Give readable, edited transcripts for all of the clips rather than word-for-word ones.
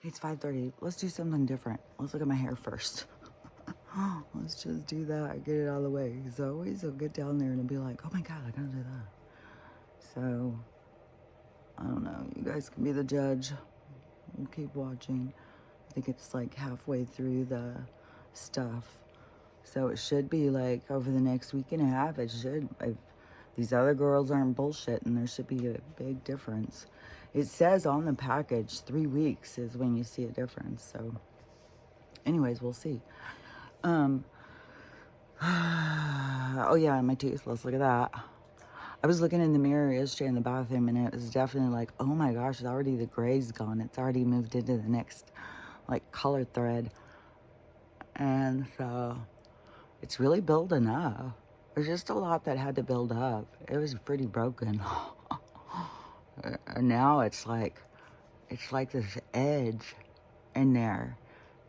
It's 5:30. Let's do something different. Let's look at my hair first. Let's just do that. Get it out of the way. Because always I'll get down there and I'll be like, oh my God, I gotta do that. So, I don't know. You guys can be the judge. We'll keep watching. I think it's like halfway through the stuff. So it should be like over the next week and a half. It should. If these other girls aren't bullshitting, there should be a big difference. It says on the package 3 weeks is when you see a difference. So, anyways, we'll see. Oh yeah, my teeth. Let's look at that. I was looking in the mirror yesterday in the bathroom, and it was definitely like, oh my gosh, it's already the gray's gone. It's already moved into the next like color thread, and so it's really building up. There's just a lot that had to build up. It was pretty broken. And now it's like this edge in there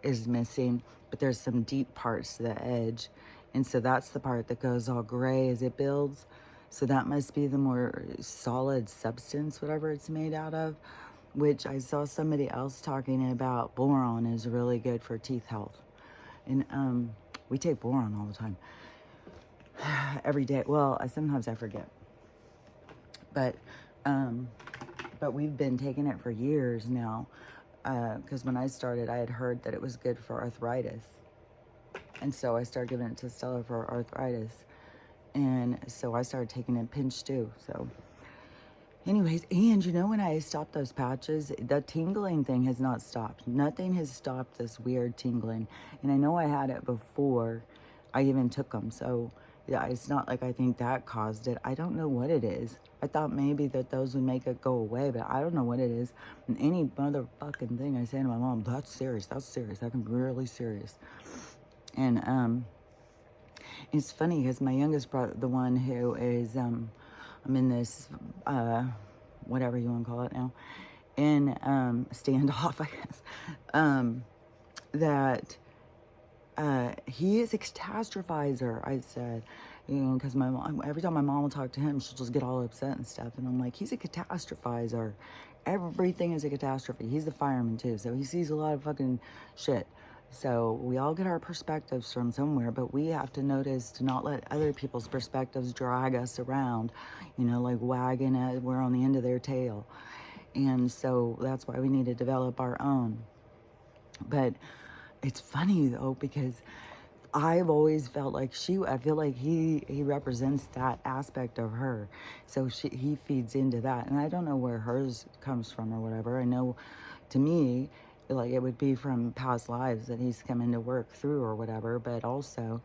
is missing, but there's some deep parts to the edge. And so that's the part that goes all gray as it builds. So that must be the more solid substance, whatever it's made out of, which I saw somebody else talking about boron is really good for teeth health. And we take boron all the time. Every day. Well, sometimes I forget. But we've been taking it for years now. Because when I started, I had heard that it was good for arthritis. And so I started giving it to Stella for arthritis. And so I started taking it pinched too. So anyways, and you know, when I stopped those patches, the tingling thing has not stopped. Nothing has stopped this weird tingling. And I know I had it before I even took them. So yeah, it's not like I think that caused it. I don't know what it is. I thought maybe that those would make it go away, but I don't know what it is. And any motherfucking thing I say to my mom, that's serious. That can be really serious. And it's funny because my youngest brother, the one who is, I'm in this, whatever you want to call it now, in standoff, I guess, that he is a catastrophizer, I said. You know, because my mom, every time my mom will talk to him, she'll just get all upset and stuff. And I'm like, he's a catastrophizer. Everything is a catastrophe. He's the fireman too, so he sees a lot of fucking shit. So we all get our perspectives from somewhere, but we have to notice to not let other people's perspectives drag us around, you know, like wagging it, we're on the end of their tail. And so that's why we need to develop our own. But it's funny though, because I've always felt like I feel like he represents that aspect of her. So he feeds into that. And I don't know where hers comes from or whatever. I know, to me, like it would be from past lives that he's coming to work through or whatever. But also,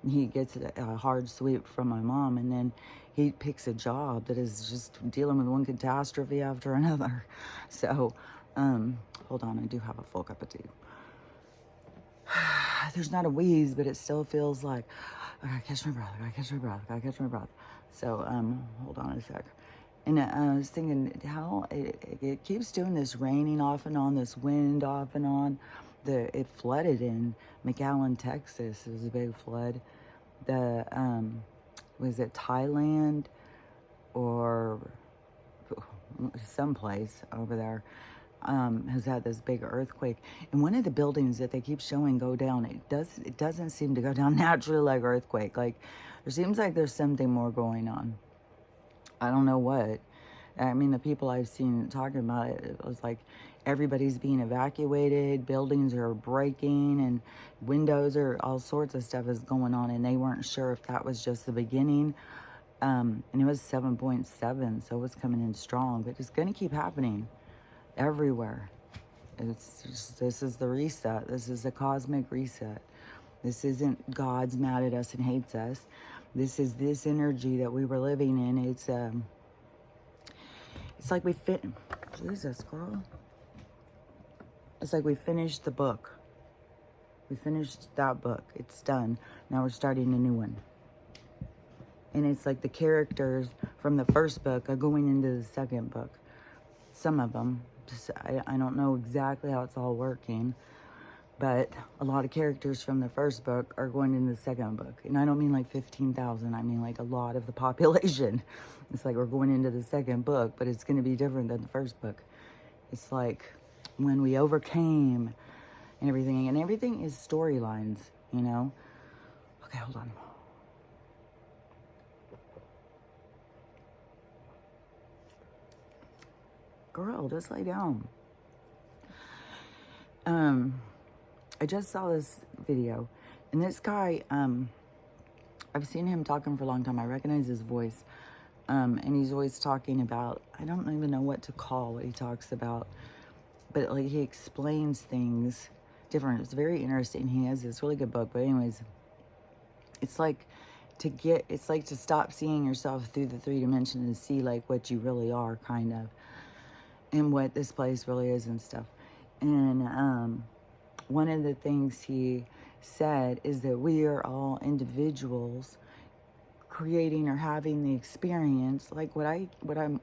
he gets a hard sweep from my mom. And then he picks a job that is just dealing with one catastrophe after another. So, hold on, I do have a full cup of tea. There's not a wheeze, but it still feels like I gotta catch my breath. So hold on a sec. And I was thinking how it keeps doing this raining off and on, this wind off and on. It flooded in McAllen, Texas. It was a big flood. Was it Thailand or someplace over there? Has had this big earthquake, and one of the buildings that they keep showing go down, it doesn't seem to go down naturally like earthquake. Like there seems like there's something more going on. I don't know what. I mean, the people I've seen talking about it was like everybody's being evacuated, buildings are breaking, and windows are, all sorts of stuff is going on, and they weren't sure if that was just the beginning. And it was 7.7, so it was coming in strong, but it's going to keep happening everywhere. This is the reset. This is a cosmic reset. This isn't God's mad at us and hates us. This is this energy that we were living in. It's like Jesus, girl. It's like we finished the book. We finished that book. It's done. Now we're starting a new one. And it's like the characters from the first book are going into the second book. Some of them. I don't know exactly how it's all working, but a lot of characters from the first book are going in the second book. And I don't mean like 15,000. I mean like a lot of the population. It's like we're going into the second book, but it's going to be different than the first book. It's like when we overcame and everything is storylines, you know. Okay, hold on. Girl, just lay down. I just saw this video, and this guy, I've seen him talking for a long time. I recognize his voice. And he's always talking about, I don't even know what to call what he talks about, but like he explains things different. It's very interesting. He has this really good book, but anyways, it's like to stop seeing yourself through the 3 dimensions and see like what you really are, kind of, and what this place really is and stuff. And one of the things he said is that we are all individuals creating or having the experience, like what I'm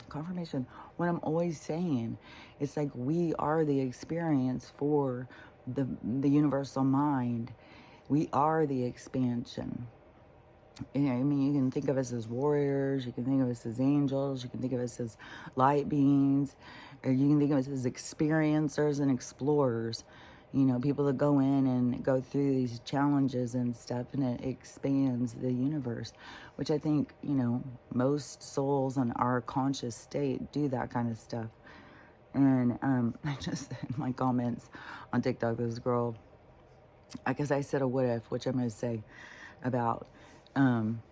confirmation, what I'm always saying. It's like we are the experience for the universal mind. We are the expansion. You know, I mean, you can think of us as warriors, you can think of us as angels, you can think of us as light beings, or you can think of us as experiencers and explorers. You know, people that go in and go through these challenges and stuff, and it expands the universe, which I think, you know, most souls in our conscious state do that kind of stuff. And I just, in my comments on TikTok, this girl, I guess I said a what if, which I'm going to say about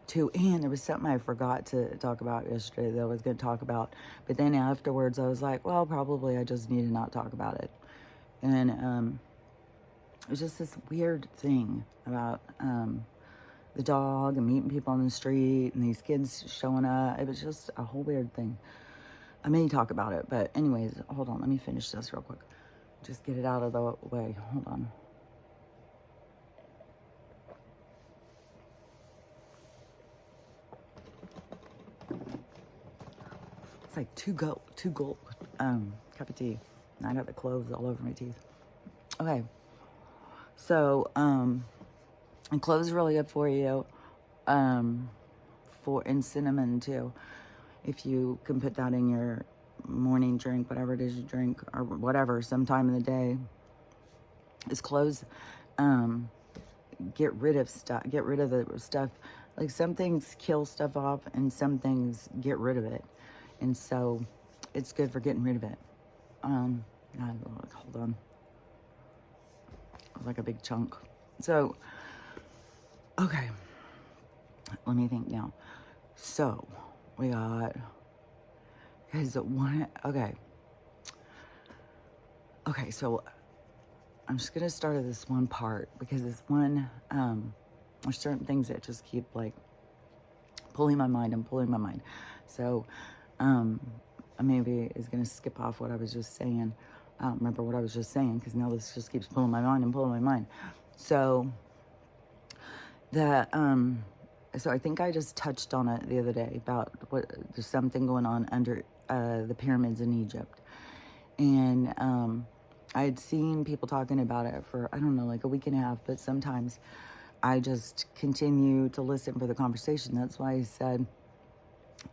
too. And there was something I forgot to talk about yesterday that I was going to talk about. But then afterwards, I was like, well, probably I just need to not talk about it. And it was just this weird thing about the dog and meeting people on the street and these kids showing up. It was just a whole weird thing. I may talk about it, but anyways, hold on. Let me finish this real quick. Just get it out of the way. Hold on. It's like two gulp cup of tea. And I got the cloves all over my teeth. Okay. So, and cloves are really good for you. And cinnamon too. If you can put that in your morning drink, whatever it is you drink, or whatever, sometime in the day. Is cloves, get rid of the stuff. Like some things kill stuff off and some things get rid of it. And so it's good for getting rid of it. Hold on. It was like a big chunk. So, okay. Let me think now. So, we got, okay, so I'm just gonna start at this one part because this one, there's certain things that just keep like pulling my mind. So, I maybe is gonna skip off what I was just saying. I don't remember what I was just saying because now this just keeps pulling my mind. So, so I think I just touched on it the other day about there's something going on under the pyramids in Egypt. And I had seen people talking about it for, I don't know, like a week and a half, but sometimes I just continue to listen for the conversation. That's why I said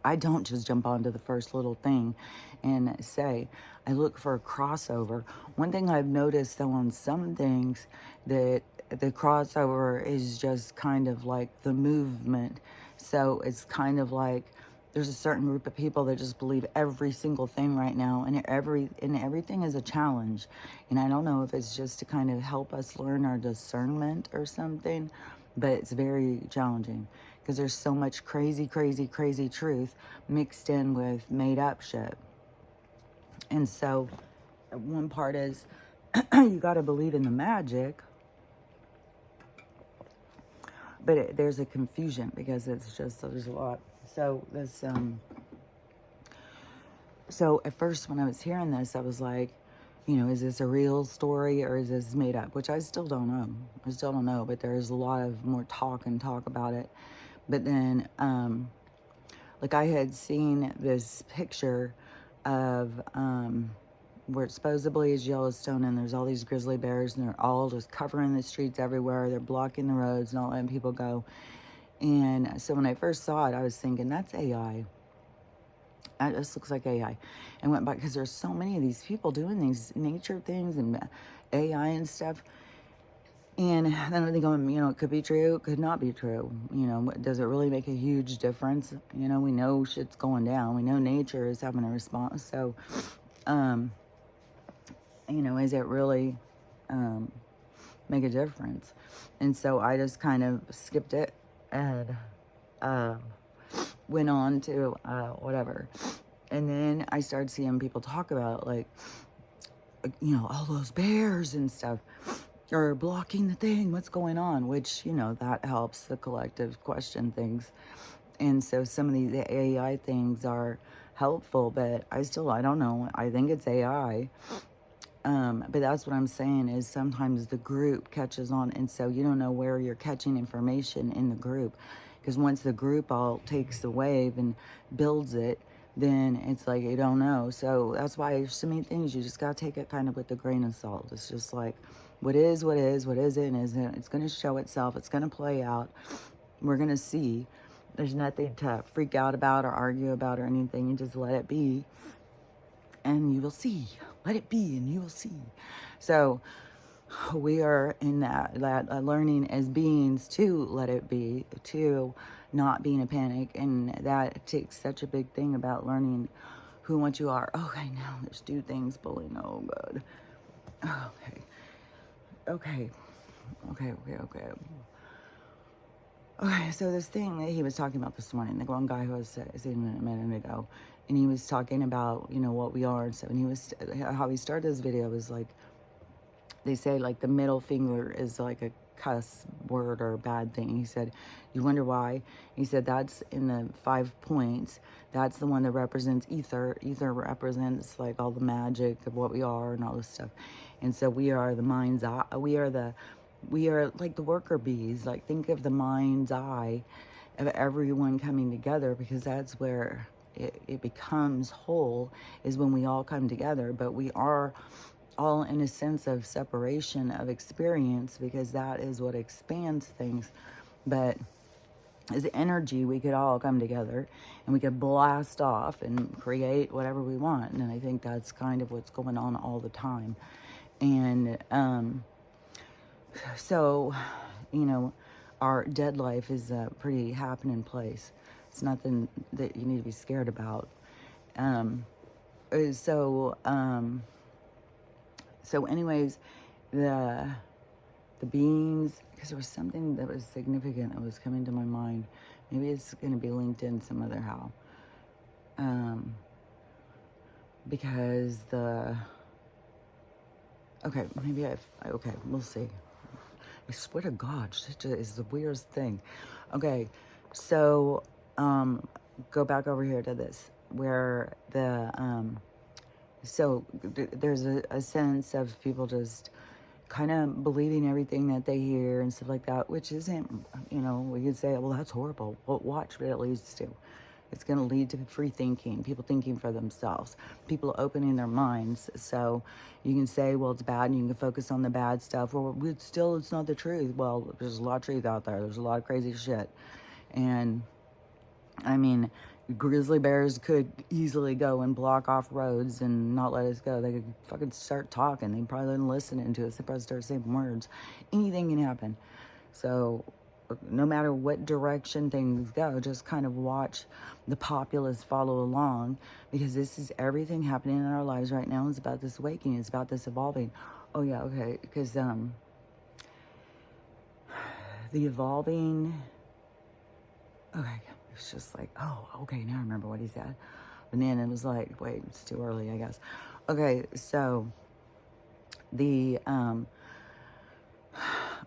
I don't just jump onto the first little thing and say, I look for a crossover. One thing I've noticed though on some things that the crossover is just kind of like the movement. So it's kind of like there's a certain group of people that just believe every single thing right now, and everything is a challenge. And I don't know if it's just to kind of help us learn our discernment or something, but it's very challenging because there's so much crazy truth mixed in with made up shit. And so one part is you got to believe in the magic, but there's a confusion because it's just, there's a lot. So this, so at first when I was hearing this, I was like, you know, is this a real story or is this made up? Which I still don't know. But there's a lot of more talk about it. But then, like I had seen this picture of where it supposedly is Yellowstone, and there's all these grizzly bears, and they're all just covering the streets everywhere. They're blocking the roads and not letting people go. And so when I first saw it, I was thinking, that's AI. That just looks like AI. And went by, because there's so many of these people doing these nature things and AI and stuff. And then they go, it could be true, it could not be true. Does it really make a huge difference? We know shit's going down. We know nature is having a response. So, is it really make a difference? And so I just kind of skipped it and went on to whatever. And then I started seeing people talk about, like, all those bears and stuff are blocking the thing. What's going on? Which, that helps the collective question things. And so some of these AI things are helpful, but I don't know. I think it's AI. But that's what I'm saying is sometimes the group catches on, and so you don't know where you're catching information in the group, because once the group all takes the wave and builds it, then it's like you don't know. So that's why there's so many things you just gotta take it kind of with a grain of salt. It's just like what is, what isn't. It's gonna show itself. It's gonna play out. We're gonna see. There's nothing to freak out about or argue about or anything. You just let it be, and you will see. Let it be, and you will see. So we are in that learning as beings to let it be, to not be in a panic, and that takes such a big thing about learning who and what you are. Okay, now let's do things bullying. Oh God. Okay. Okay, so this thing that he was talking about this morning, the one guy who was sitting a minute ago, and he was talking about, what we are and stuff, and he was, how he started his video was like, they say like the middle finger is like a cuss word or a bad thing. He said, you wonder why? He said, that's in the 5 points. That's the one that represents ether. Ether represents like all the magic of what we are and all this stuff. And so we are the mind's eye. We are like the worker bees. Like, think of the mind's eye of everyone coming together, because that's where it becomes whole, is when we all come together. But we are all in a sense of separation of experience, because that is what expands things. But as energy, we could all come together and we could blast off and create whatever we want. And I think that's kind of what's going on all the time. And so, our dead life is a pretty happening place. It's nothing that you need to be scared about. So anyways, the beings, because there was something that was significant that was coming to my mind. Maybe it's going to be linked in some other how. Because okay, we'll see. I swear to God, shit is the weirdest thing. Okay, so go back over here to this, where there's a sense of people just kind of believing everything that they hear and stuff like that, which isn't, we could say, well, that's horrible. Well, watch what it leads to. It's going to lead to free thinking, people thinking for themselves, people opening their minds. So you can say, well, it's bad, and you can focus on the bad stuff. Well, it's not the truth. Well, there's a lot of truth out there. There's a lot of crazy shit. And, I mean, grizzly bears could easily go and block off roads and not let us go. They could fucking start talking. They probably wouldn't listen to us. They probably start saying words. Anything can happen. So no matter what direction things go, just kind of watch the populace follow along, because this is everything happening in our lives right now. It's about this awakening. It's about this evolving. Oh yeah, okay, because the evolving, okay, it's just like, oh, okay, now I remember what he said. But then it was like, wait, it's too early, I guess. Okay, so the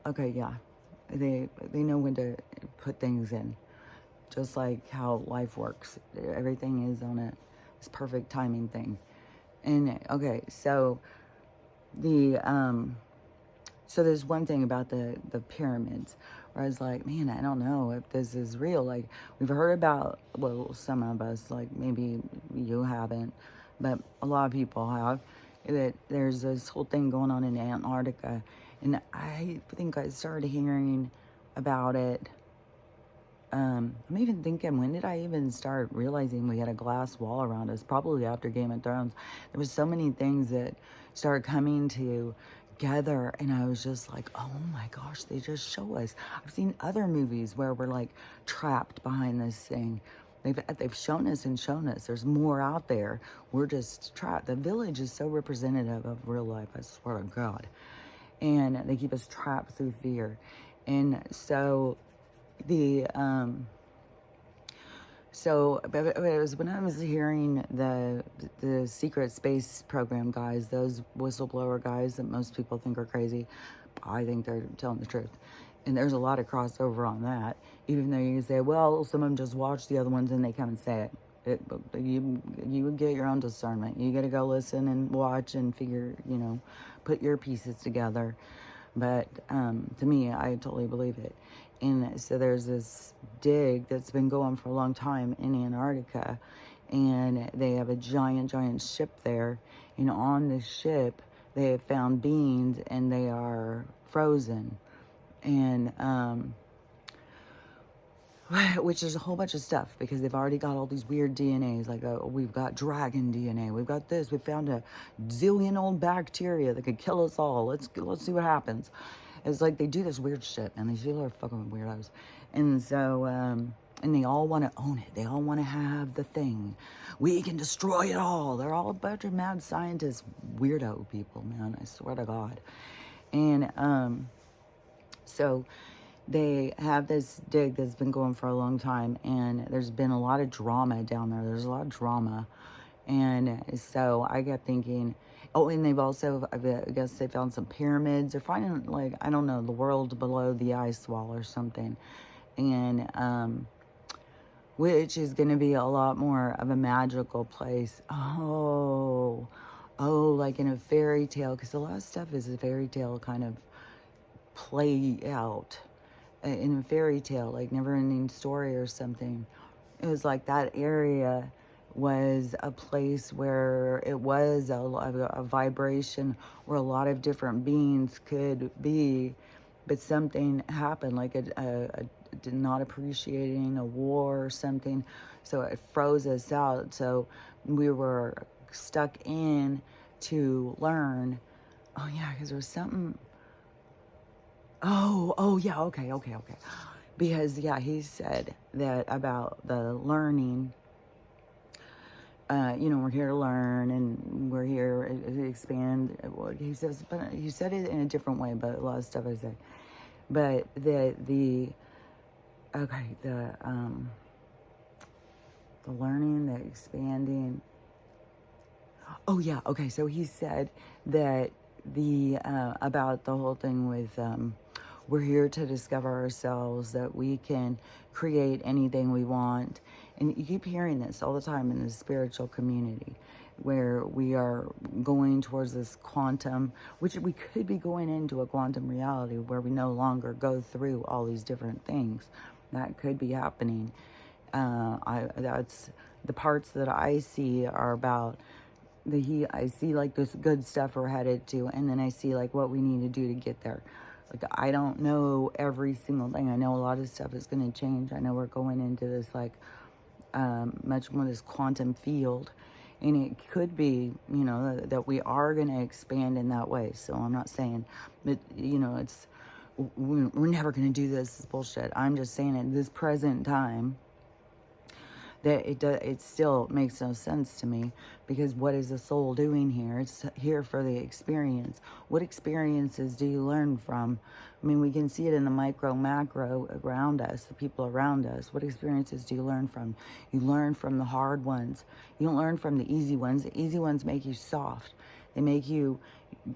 okay, yeah. They know when to put things in, just like how life works. Everything is on this perfect timing thing. And okay, so so there's one thing about the pyramids where I was like, man, I don't know if this is real. Like, we've heard about, well, some of us, like maybe you haven't, but a lot of people have, that there's this whole thing going on in Antarctica. And I think I started hearing about it I'm even thinking, when did I even start realizing we had a glass wall around us? Probably after Game of Thrones. There was so many things that started coming together, and I was just like, oh my gosh, they just show us. I've seen other movies where we're like trapped behind this thing. They've shown us and shown us. There's more out there. We're just trapped. The village is so representative of real life, I swear to God. And they keep us trapped through fear. And so the but it was when I was hearing the secret space program guys, those whistleblower guys that most people think are crazy. I think they're telling the truth. And there's a lot of crossover on that, even though you can say, well, some of them just watch the other ones and they come and say it. You get your own discernment. You got to go listen and watch and figure, put your pieces together. But to me, I totally believe it. And so there's this dig that's been going for a long time in Antarctica, and they have a giant, giant ship there. And on this ship, they have found beings, and they are frozen. And which is a whole bunch of stuff, because they've already got all these weird DNAs, like we've got dragon DNA, we've got this, we found a zillion old bacteria that could kill us all. Let's see what happens. It's like they do this weird shit, and these people are fucking weirdos. And so and they all want to own it. They all want to have the thing. We can destroy it all. They're all a bunch of mad scientists, weirdo people, man, I swear to God. And so they have this dig that's been going for a long time, and there's been a lot of drama down there. There's a lot of drama. And so I kept thinking, oh, and they've also, I guess they found some pyramids. They're finding, like, I don't know, the world below the ice wall or something. And which is going to be a lot more of a magical place. Oh, like in a fairy tale, because a lot of stuff is a fairy tale kind of play out. In a fairy tale, like never-ending story or something. It was like that area was a place where it was a vibration where a lot of different beings could be, but something happened, like a not appreciating a war or something, so it froze us out. So we were stuck in to learn. Oh yeah, because there was something. Oh, yeah, okay. Because, yeah, he said that about the learning, we're here to learn, and we're here to expand. He says, but he said it in a different way, but a lot of stuff I say. But the learning, the expanding. Oh, yeah, okay, so he said that about the whole thing with, we're here to discover ourselves, that we can create anything we want. And you keep hearing this all the time in the spiritual community, where we are going towards this quantum, which we could be going into a quantum reality where we no longer go through all these different things. That could be happening. That's the parts that I see are about I see like this good stuff we're headed to, and then I see like what we need to do to get there. Like, I don't know every single thing. I know a lot of stuff is going to change. I know we're going into this like much more this quantum field, and it could be, that we are going to expand in that way. So I'm not saying that, it's we're never going to do this. It's bullshit. I'm just saying at this present time that it still makes no sense to me, because what is the soul doing here? It's here for the experience. What experiences do you learn from? I mean, we can see it in the micro, macro around us, the people around us. What experiences do you learn from? You learn from the hard ones. You don't learn from the easy ones. The easy ones make you soft. They make you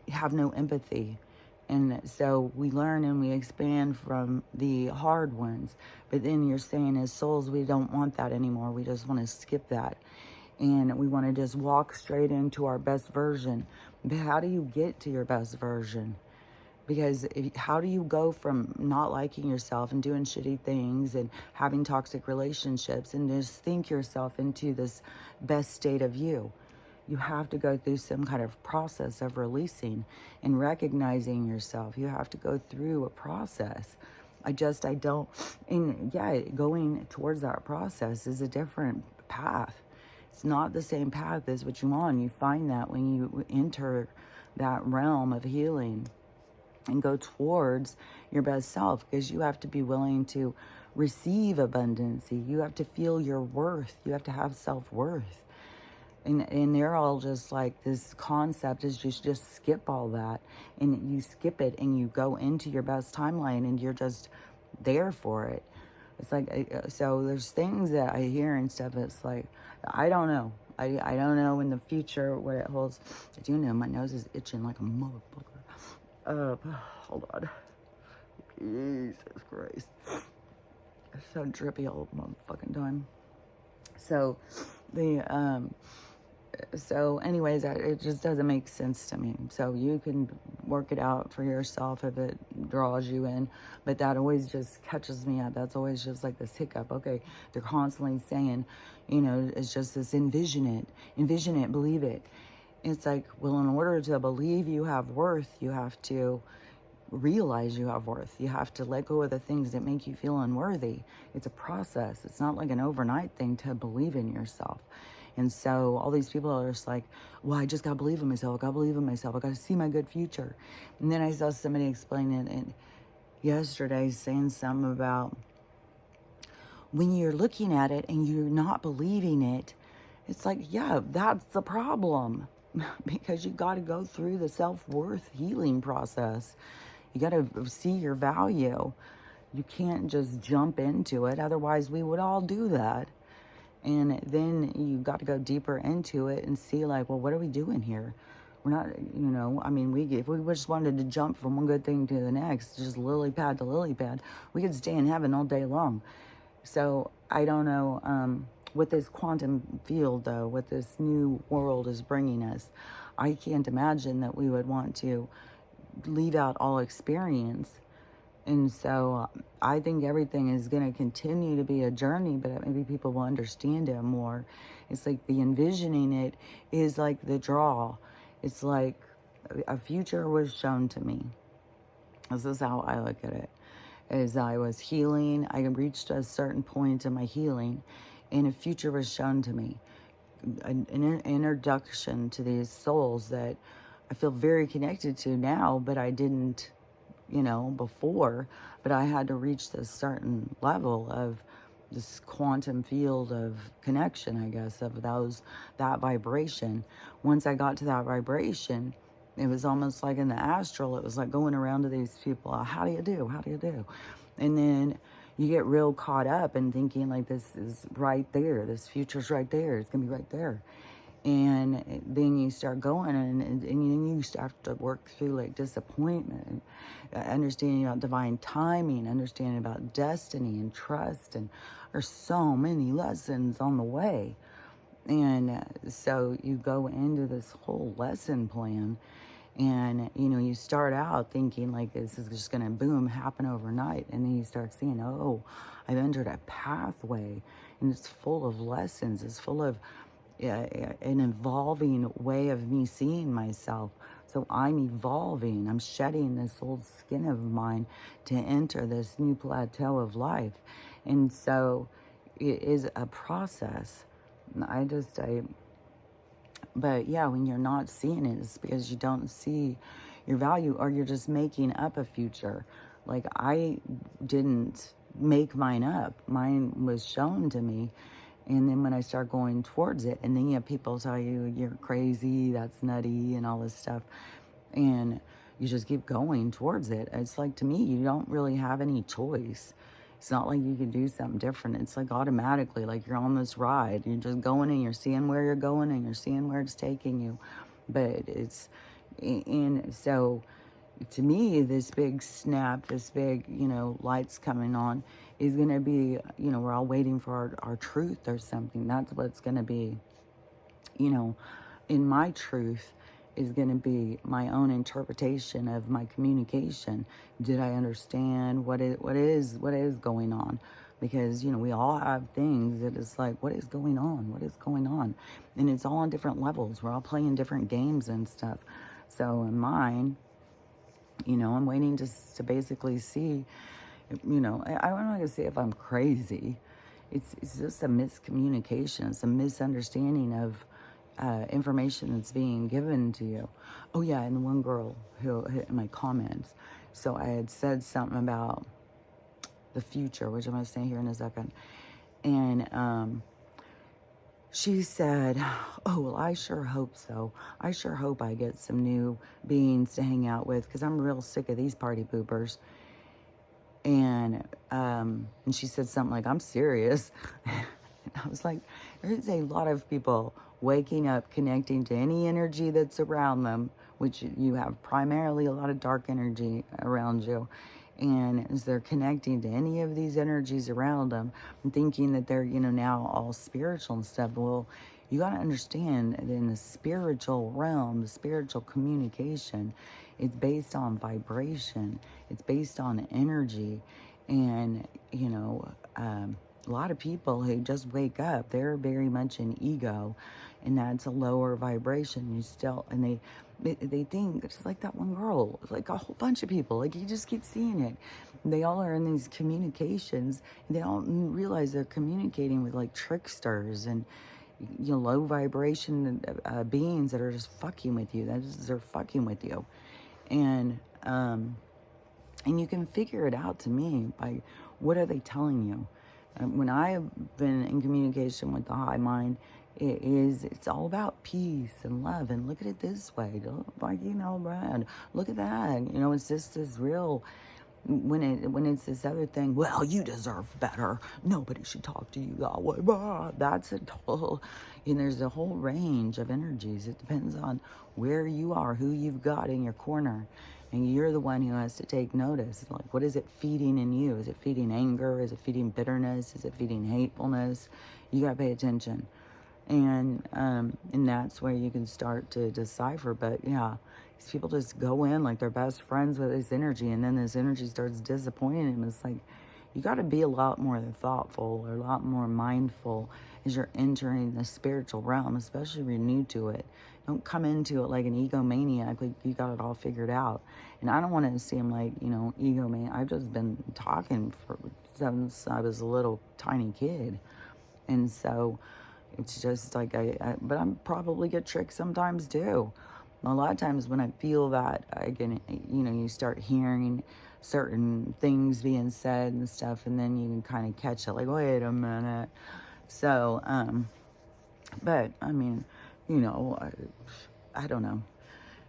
have no empathy. And so we learn and we expand from the hard ones. But then you're saying as souls, we don't want that anymore. We just want to skip that. And we want to just walk straight into our best version. But how do you get to your best version? Because how do you go from not liking yourself and doing shitty things and having toxic relationships and just think yourself into this best state of you? You have to go through some kind of process of releasing and recognizing yourself. You have to go through a process. I don't, and yeah, going towards that process is a different path. It's not the same path as what you want. You find that when you enter that realm of healing and go towards your best self, because you have to be willing to receive abundancy. You have to feel your worth. You have to have self-worth. And they're all just like, this concept is just skip all that, and you skip it and you go into your best timeline and you're just there for it. It's like, so there's things that I hear and stuff. It's like, I don't know. I don't know in the future what it holds. I do know my nose is itching like a motherfucker. Hold on. Jesus Christ. It's so drippy all the motherfucking time. So anyways, it just doesn't make sense to me. So you can work it out for yourself if it draws you in, but that always just catches me up. That's always just like this hiccup. Okay, they're constantly saying, it's just this envision it, believe it. It's like, well, in order to believe you have worth, you have to realize you have worth. You have to let go of the things that make you feel unworthy. It's a process. It's not like an overnight thing to believe in yourself. And so all these people are just like, well, I just got to believe in myself. I got to believe in myself. I got to see my good future. And then I saw somebody explain it yesterday, saying something about when you're looking at it and you're not believing it, it's like, yeah, that's the problem. Because you got to go through the self-worth healing process. You got to see your value. You can't just jump into it. Otherwise, we would all do that. And then you got to go deeper into it and see, like, well, what are we doing here? We're not, I mean, if we just wanted to jump from one good thing to the next, just lily pad to lily pad, we could stay in heaven all day long. So I don't know what this quantum field, though, what this new world is bringing us. I can't imagine that we would want to leave out all experience. And so I think everything is going to continue to be a journey, but maybe people will understand it more. It's like the envisioning it is like the draw. It's like a future was shown to me. This is how I look at it. As I was healing, I reached a certain point in my healing, and a future was shown to me. An introduction to these souls that I feel very connected to now, but I didn't before, but I had to reach this certain level of this quantum field of connection, I guess, of that vibration. Once I got to that vibration, it was almost like in the astral, it was like going around to these people, how do you do? How do you do? And then you get real caught up in thinking like, this is right there. This future's right there. It's going to be right there. And then you start going and then you start to work through like disappointment, and understanding about divine timing, understanding about destiny and trust. And there's so many lessons on the way. And so you go into this whole lesson plan, and you start out thinking like this is just going to boom happen overnight. And then you start seeing, oh, I've entered a pathway, and it's full of lessons. It's full of an evolving way of me seeing myself. So I'm evolving. I'm shedding this old skin of mine to enter this new plateau of life. And so it is a process. But yeah, when you're not seeing it, it's because you don't see your value, or you're just making up a future. Like, I didn't make mine up. Mine was shown to me. And then when I start going towards it, and then you have people tell you you're crazy, that's nutty, and all this stuff, and you just keep going towards it. It's like, to me, you don't really have any choice. It's not like you can do something different. It's like automatically, like you're on this ride. You're just going, and you're seeing where you're going, and you're seeing where it's taking you. But and so to me, this big snap, this big, lights coming on is going to be, we're all waiting for our truth or something. That's what's going to be, in my truth is going to be my own interpretation of my communication. Did I understand what is going on? Because, we all have things that is like, what is going on? What is going on? And it's all on different levels. We're all playing different games and stuff. So in mine, I'm waiting to basically see, You know, I'm not going to say if I'm crazy. It's just a miscommunication. It's a misunderstanding of information that's being given to you. Oh yeah, and one girl who hit in my comments. So I had said something about the future, which I'm going to say here in a second. And she said, oh, well, I sure hope so. I sure hope I get some new beings to hang out with, because I'm real sick of these party poopers. And she said something like, I'm serious. And I was like, there's a lot of people waking up, connecting to any energy that's around them, which you have primarily a lot of dark energy around you. And as they're connecting to any of these energies around them and thinking that they're, now all spiritual and stuff, well, you got to understand that in the spiritual realm, the spiritual communication, it's based on vibration. It's based on energy. And, a lot of people who just wake up, they're very much in ego, and that's a lower vibration. And they think, it's like that one girl, like a whole bunch of people, like you just keep seeing it. They all are in these communications, and they don't realize they're communicating with like tricksters and low vibration beings that are just fucking with you. They're fucking with you, and you can figure it out to me by what are they telling you. When I've been in communication with the high mind, it's all about peace and love. And look at it this way, like, Brad, look at that. It's just as real. When it's this other thing, well, you deserve better. Nobody should talk to you that way. That's a total, and there's a whole range of energies. It depends on where you are, who you've got in your corner. And you're the one who has to take notice. Like, what is it feeding in you? Is it feeding anger? Is it feeding bitterness? Is it feeding hatefulness? You got to pay attention. And that's where you can start to decipher. But yeah, these people just go in like they're best friends with this energy, and then this energy starts disappointing them. It's like, you got to be a lot more thoughtful or a lot more mindful as you're entering the spiritual realm, especially if you're new to it. Don't come into it like an egomaniac, like you got it all figured out. And I don't want to seem like, egomaniac. I've just been talking since I was a little tiny kid. And so it's just like, but I probably get tricked sometimes too. A lot of times when I feel that, I can, you start hearing certain things being said and stuff, and then you can kind of catch it, like, wait a minute. So, but I mean, I don't know.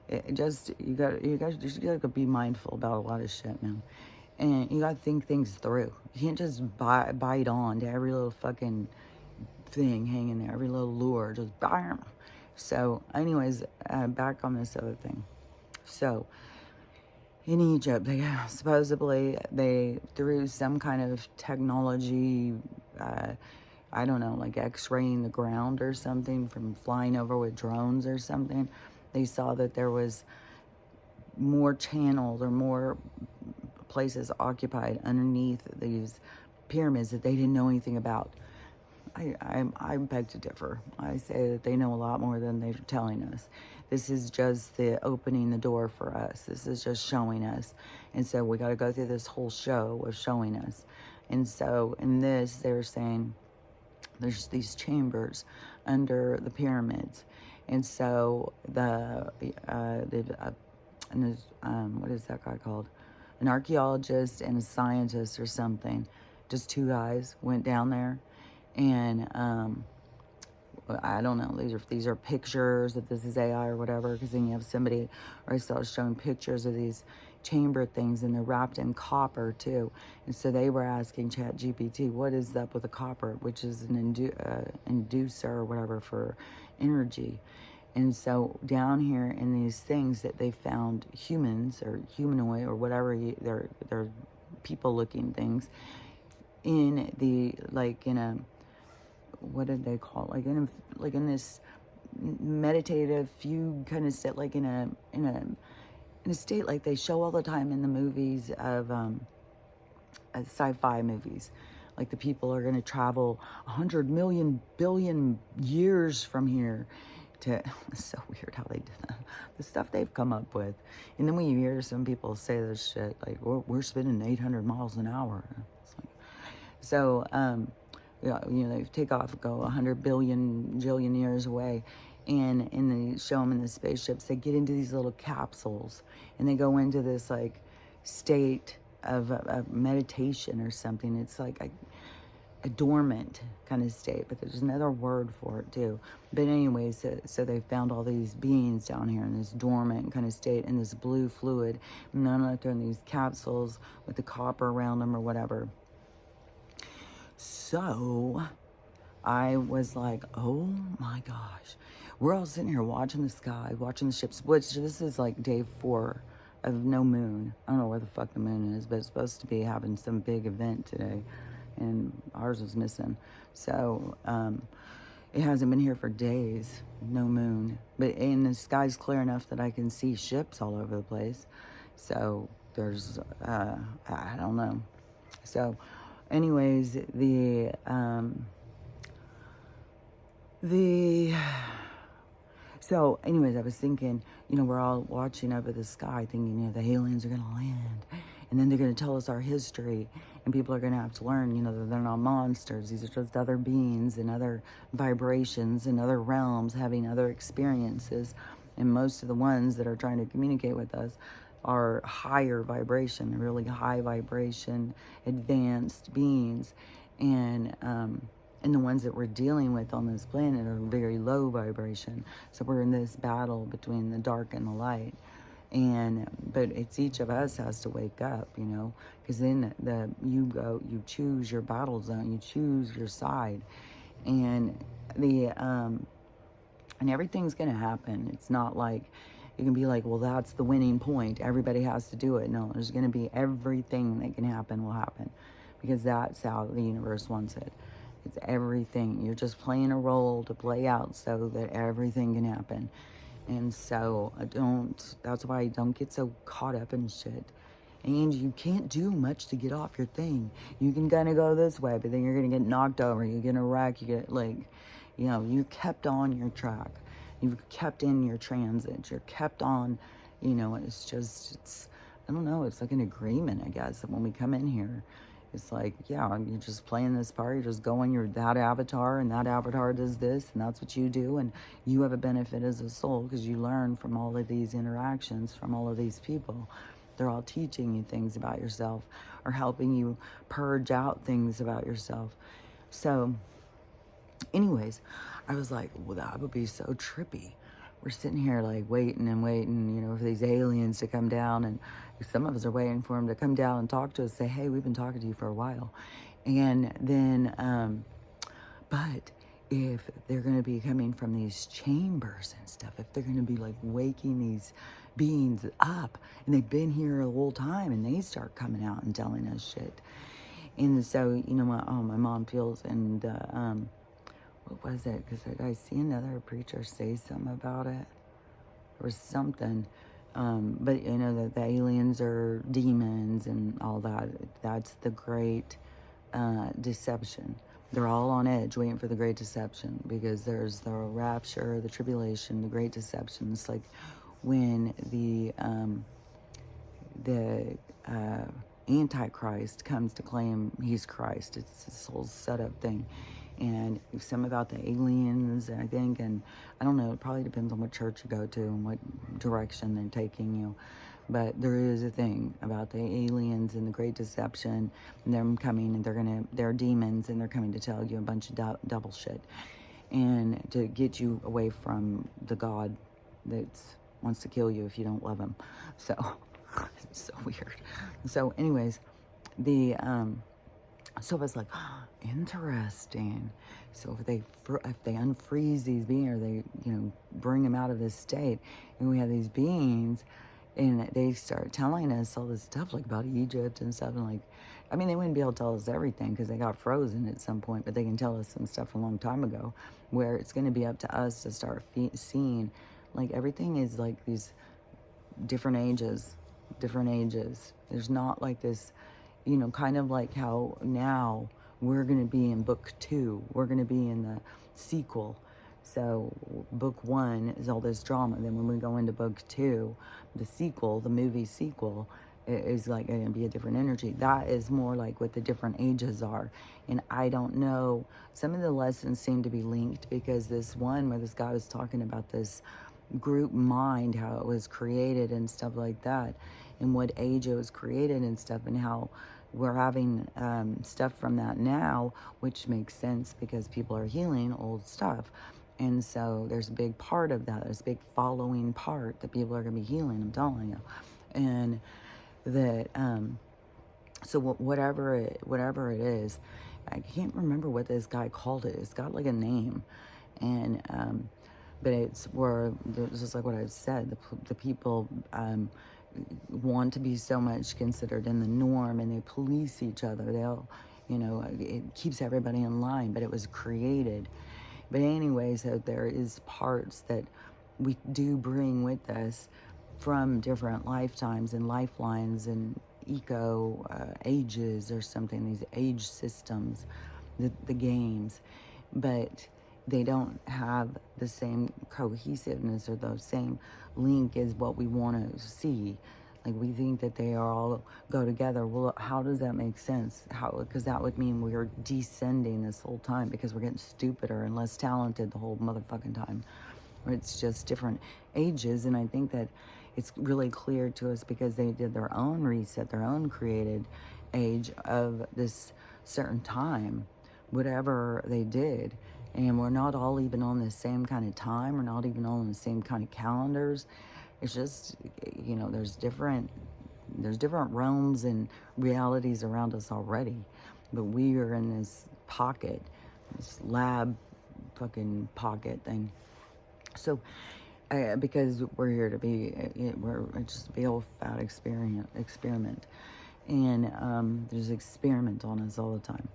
It just, you guys just gotta be mindful about a lot of shit, man. And you gotta think things through. You can't just bite on to every little fucking thing hanging there, every little lure, just bam. So, anyways, back on this other thing. So, in Egypt, supposedly through some kind of technology, I don't know, like x-raying the ground or something from flying over with drones or something, they saw that there was more channels or more places occupied underneath these pyramids that they didn't know anything about. I beg to differ. I say that they know a lot more than they're telling us. This is just the opening the door for us. This is just showing us. And so we got to go through this whole show of showing us. And so in this, they're saying there's these chambers under the pyramids. And so what is that guy called? An archaeologist and a scientist or something. Just two guys went down there. And I don't know, these are pictures, if this is AI or whatever, because then you have somebody, or I saw showing pictures of these chamber things, and they're wrapped in copper too. And so they were asking ChatGPT, what is up with the copper, which is an inducer or whatever for energy. And so down here in these things that they found humans or humanoid or whatever, they're people looking things in the, like in a, what did they call it? Like in this meditative fugue kind of state, like in a state like they show all the time in the movies of sci-fi movies. Like the people are going to travel 100 million billion years from here It's so weird how they do that. The stuff they've come up with. And then when you hear some people say this shit, like, we're spinning 800 miles an hour. It's like, so, yeah, they take off, go 100 billion, jillion years away, and they show them in the spaceships. They get into these little capsules, and they go into this, like, state of meditation or something. It's like a dormant kind of state, but there's another word for it too. But anyways, so they found all these beings down here in this dormant kind of state in this blue fluid, and then like they're in these capsules with the copper around them or whatever. So I was like, oh my gosh, we're all sitting here watching the sky, watching the ships, which this is like day 4 of no moon. I don't know where the fuck the moon is, but it's supposed to be having some big event today, and ours was missing. So it hasn't been here for days, no moon, and the sky's clear enough that I can see ships all over the place. So there's I don't know. So anyways, so anyways, I was thinking, we're all watching up at the sky thinking, the aliens are going to land, and then they're going to tell us our history, and people are going to have to learn, that they're not monsters. These are just other beings and other vibrations and other realms having other experiences. And most of the ones that are trying to communicate with us are higher vibration, really high vibration, advanced beings. And the ones that we're dealing with on this planet are very low vibration. So we're in this battle between the dark and the light. But it's each of us has to wake up, because then you choose your battle zone, you choose your side, and and everything's going to happen. It's not like you can be like, well, that's the winning point, everybody has to do it. No, there's going to be everything that can happen will happen, because that's how the universe wants it. It's everything. You're just playing a role to play out so that everything can happen. And so that's why I don't get so caught up in shit. And you can't do much to get off your thing. You can kind of go this way, but then you're going to get knocked over. You get a wreck. You get you kept on your track. You've kept in your transit. You're kept on, it's I don't know. It's like an agreement, I guess, that when we come in here, it's like, yeah, you're just playing this part. You're just going, you're that avatar, and that avatar does this, and that's what you do. And you have a benefit as a soul because you learn from all of these interactions, from all of these people. They're all teaching you things about yourself or helping you purge out things about yourself. So, anyways, I was like, well, that would be so trippy. We're sitting here like waiting and waiting, for these aliens to come down, and some of us are waiting for them to come down and talk to us, say, hey, we've been talking to you for a while. And then, but if they're going to be coming from these chambers and stuff, if they're going to be like waking these beings up, and they've been here the whole time, and they start coming out and telling us shit. And so, my mom feels, and what was it? Because I see another preacher say something about it or something. But that the aliens are demons and all that. That's the great deception. They're all on edge waiting for the great deception, because there's the rapture, the tribulation, the great deception. It's like when the Antichrist comes to claim he's Christ. It's this whole setup thing. And some about the aliens, I think, and I don't know, it probably depends on what church you go to and what direction they're taking you. But there is a thing about the aliens and the great deception, and them coming, and they're demons, and they're coming to tell you a bunch of double shit, and to get you away from the God that wants to kill you if you don't love him. So, it's so weird. So anyways, so I was like, interesting. So if they unfreeze these beings, or they bring them out of this state, and we have these beings, and they start telling us all this stuff like about Egypt and stuff, and like, I mean, they wouldn't be able to tell us everything because they got frozen at some point, but they can tell us some stuff a long time ago, where it's going to be up to us to start seeing, like, everything is like these different ages. There's not like this, kind of like how now we're going to be in book 2. We're going to be in the sequel. So book 1 is all this drama. Then when we go into book 2, the sequel, the movie sequel, is like going to be a different energy. That is more like what the different ages are. And I don't know, some of the lessons seem to be linked, because this one where this guy was talking about this group mind, how it was created and stuff like that, and what age it was created and stuff, and how we're having stuff from that now, which makes sense because people are healing old stuff. And so there's a big part of that. There's a big following part that people are going to be healing, I'm telling you. And that, so whatever it is, I can't remember what this guy called it. It's got like a name. And, but it's where, just like what I said, the people want to be so much considered in the norm, and they police each other. They'll, it keeps everybody in line, but it was created. But anyway, so there is parts that we do bring with us from different lifetimes and lifelines and eco ages or something, these age systems, the games. But they don't have the same cohesiveness or the same link as what we want to see. Like, we think that they all go together. Well, how does that make sense? Because that would mean we're descending this whole time, because we're getting stupider and less talented the whole motherfucking time. Or it's just different ages. And I think that it's really clear to us because they did their own reset, their own created age of this certain time, whatever they did. And we're not all even on the same kind of time. We're not even on the same kind of calendars. It's just, there's different realms and realities around us already. But we are in this pocket, this lab fucking pocket thing. So, because we're here to be, we're just a big old fat experiment. And there's experiment on us all the time.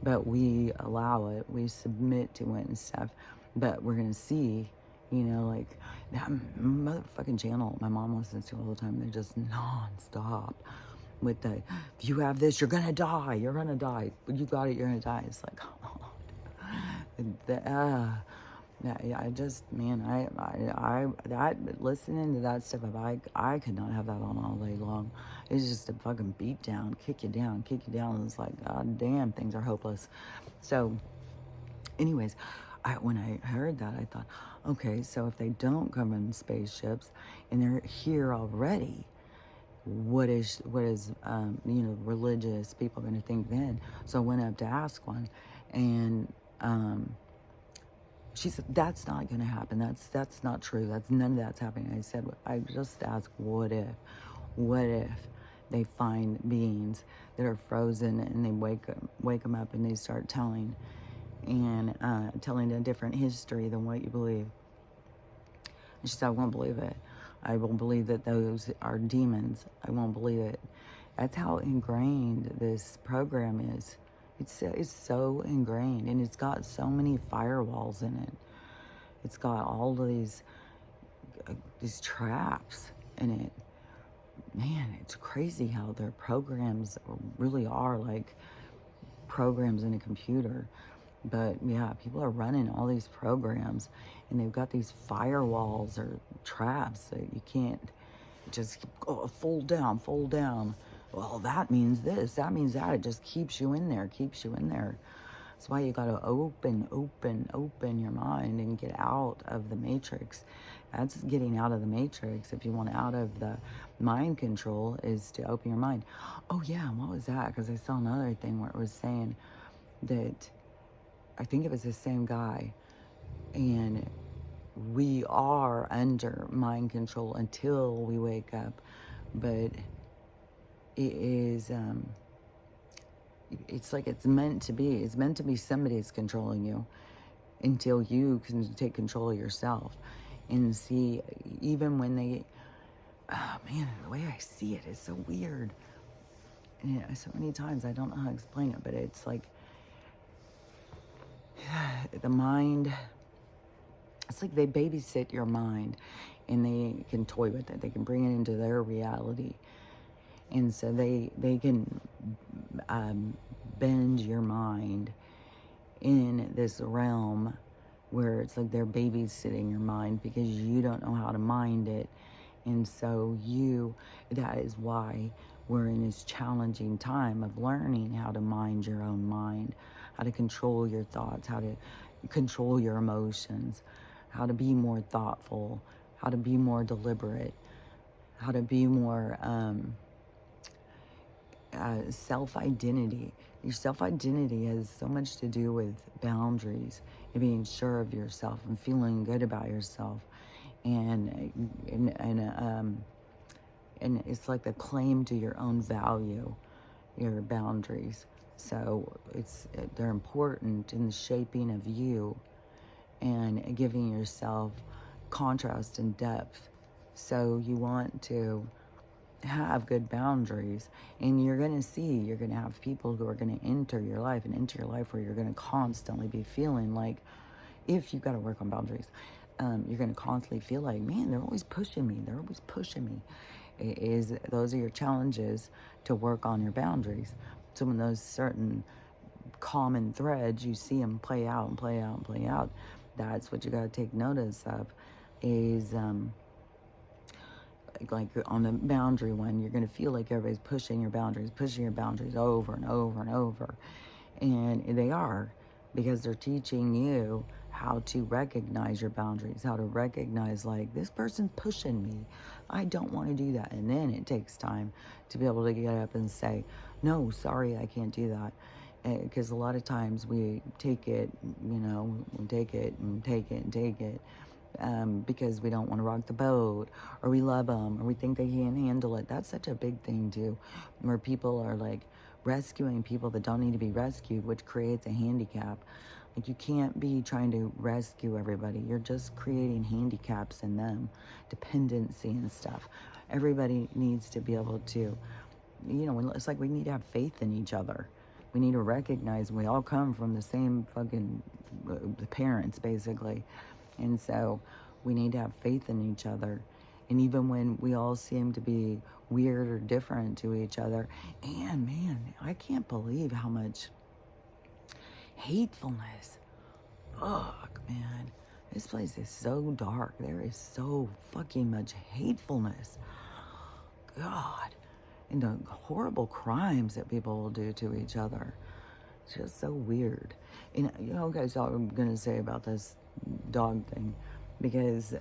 But we allow it, we submit to it and stuff. But we're going to see, like that motherfucking channel my mom listens to all the time. They're just non-stop with the, if you have this, you're going to die. You're going to die. You got it, you're going to die. It's like, I just, man, that listening to that stuff, I could not have that on all day long. It's just a fucking beat down, kick you down. And it's like, God damn, things are hopeless. So, anyways, when I heard that, I thought, okay, so if they don't come in spaceships and they're here already, what is religious people going to think then? So I went up to ask one, and she said, that's not going to happen. That's not true. None of that's happening. I said, I just asked, what if they find beings that are frozen, and they wake them up, and they start telling a different history than what you believe. And she said, I won't believe it. I won't believe that those are demons. I won't believe it. That's how ingrained this program is. It's so ingrained, and it's got so many firewalls in it. It's got all of these traps in it. Man, it's crazy how their programs really are like programs in a computer. But yeah, people are running all these programs, and they've got these firewalls or traps that you can't just fold down. Well, that means this, that means that. It just keeps you in there. That's why you got to open your mind and get out of the matrix. That's getting out of the matrix. If you want out of the mind control, is to open your mind. Oh yeah, what was that? Because I saw another thing where it was saying that, I think it was the same guy, and we are under mind control until we wake up. But it is, it's like it's meant to be. It's meant to be somebody's controlling you until you can take control of yourself. And see, even when they, oh man, the way I see it is so weird. And so many times I don't know how to explain it, but it's like the mind, it's like they babysit your mind, and they can toy with it. They can bring it into their reality. And so they can bend your mind in this realm where it's like they're babysitting your mind because you don't know how to mind it. And so that is why we're in this challenging time of learning how to mind your own mind, how to control your thoughts, how to control your emotions, how to be more thoughtful, how to be more deliberate, how to be more self-identity. Your self-identity has so much to do with boundaries and being sure of yourself and feeling good about yourself. And it's like a claim to your own value, your boundaries. So they're important in the shaping of you and giving yourself contrast and depth. So you want to have good boundaries, and you're going to have people who are going to enter your life where you're going to constantly be feeling like, if you've got to work on boundaries, you're going to constantly feel like, man, they're always pushing me. Those are your challenges to work on your boundaries. So when those certain common threads, you see them play out and play out and play out, that's what you got to take notice of. Is like on the boundary one, you're going to feel like everybody's pushing your boundaries over and over and over. And they are, because they're teaching you how to recognize your boundaries, how to recognize, like, this person's pushing me. I don't want to do that. And then it takes time to be able to get up and say, no, sorry, I can't do that. Because a lot of times we take it, we take it and take it and take it. Because we don't want to rock the boat, or we love them, or we think they can't handle it. That's such a big thing too, where people are like rescuing people that don't need to be rescued, which creates a handicap. Like, you can't be trying to rescue everybody. You're just creating handicaps in them, dependency and stuff. Everybody needs to be able to, it's like we need to have faith in each other. We need to recognize we all come from the same fucking parents, basically. And so we need to have faith in each other. And even when we all seem to be weird or different to each other, and man, I can't believe how much hatefulness. Fuck, man. This place is so dark. There is so fucking much hatefulness. God. And the horrible crimes that people will do to each other. It's just so weird. And, guys, all I'm going to say about this dog thing, because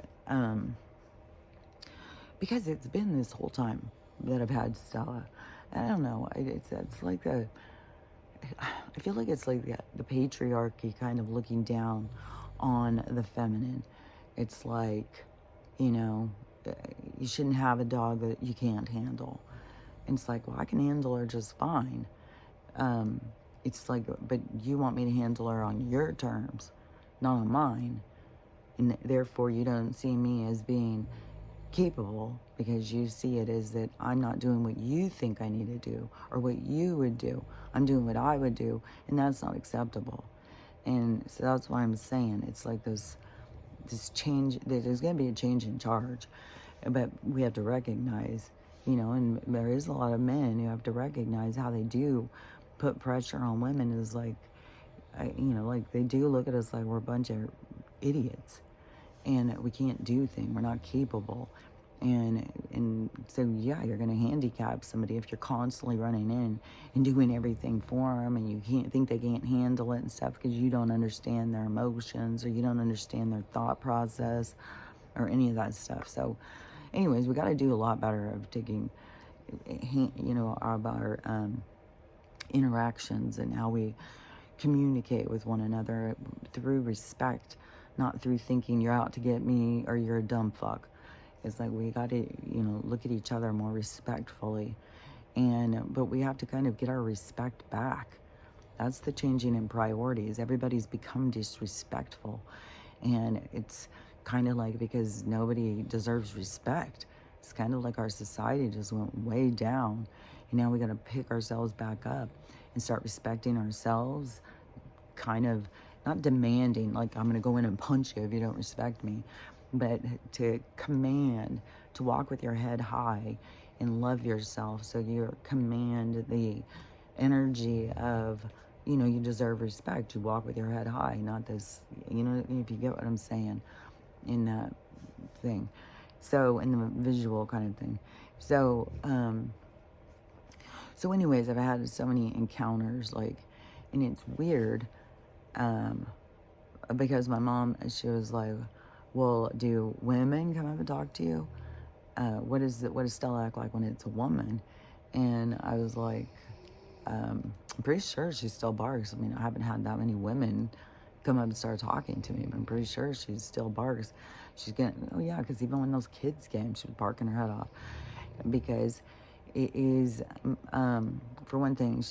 it's been this whole time that I've had Stella. I don't know. It's like I feel like it's like the patriarchy kind of looking down on the feminine. It's like, you shouldn't have a dog that you can't handle. And it's like, well, I can handle her just fine. It's like, but you want me to handle her on your terms, not on mine. And therefore you don't see me as being capable, because you see it as that I'm not doing what you think I need to do or what you would do. I'm doing what I would do, and that's not acceptable. And so that's why I'm saying it's like this change. There's going to be a change in charge, but we have to recognize, and there is a lot of men who have to recognize how they do put pressure on women. Is like, like they do look at us like we're a bunch of idiots, and we can't do things. We're not capable. And so, yeah, you're going to handicap somebody if you're constantly running in and doing everything for them, and you can't think they can't handle it and stuff because you don't understand their emotions, or you don't understand their thought process, or any of that stuff. So, anyways, we got to do a lot better of taking, about our interactions and how we communicate with one another through respect, not through thinking you're out to get me or you're a dumb fuck. It's like we got to, look at each other more respectfully. But we have to kind of get our respect back. That's the changing in priorities. Everybody's become disrespectful. And it's kind of like, because nobody deserves respect. It's kind of like our society just went way down. And now we got to pick ourselves back up and start respecting ourselves. Kind of not demanding, like, I'm going to go in and punch you if you don't respect me. But to command, to walk with your head high and love yourself. So you command the energy of, you know, you deserve respect. You walk with your head high, not this, you know, if you get what I'm saying in that thing. So, in the visual kind of thing. So, so anyways, I've had so many encounters, like, and it's weird, um, because my mom, she was like, well, do women come up and talk to you? What does Stella act like when it's a woman? And I was like, I'm pretty sure she still barks. I mean, I haven't had that many women come up and start talking to me, but I'm pretty sure she still barks. She's getting, oh yeah, because even when those kids came, she was barking her head off. Because it is, for one thing,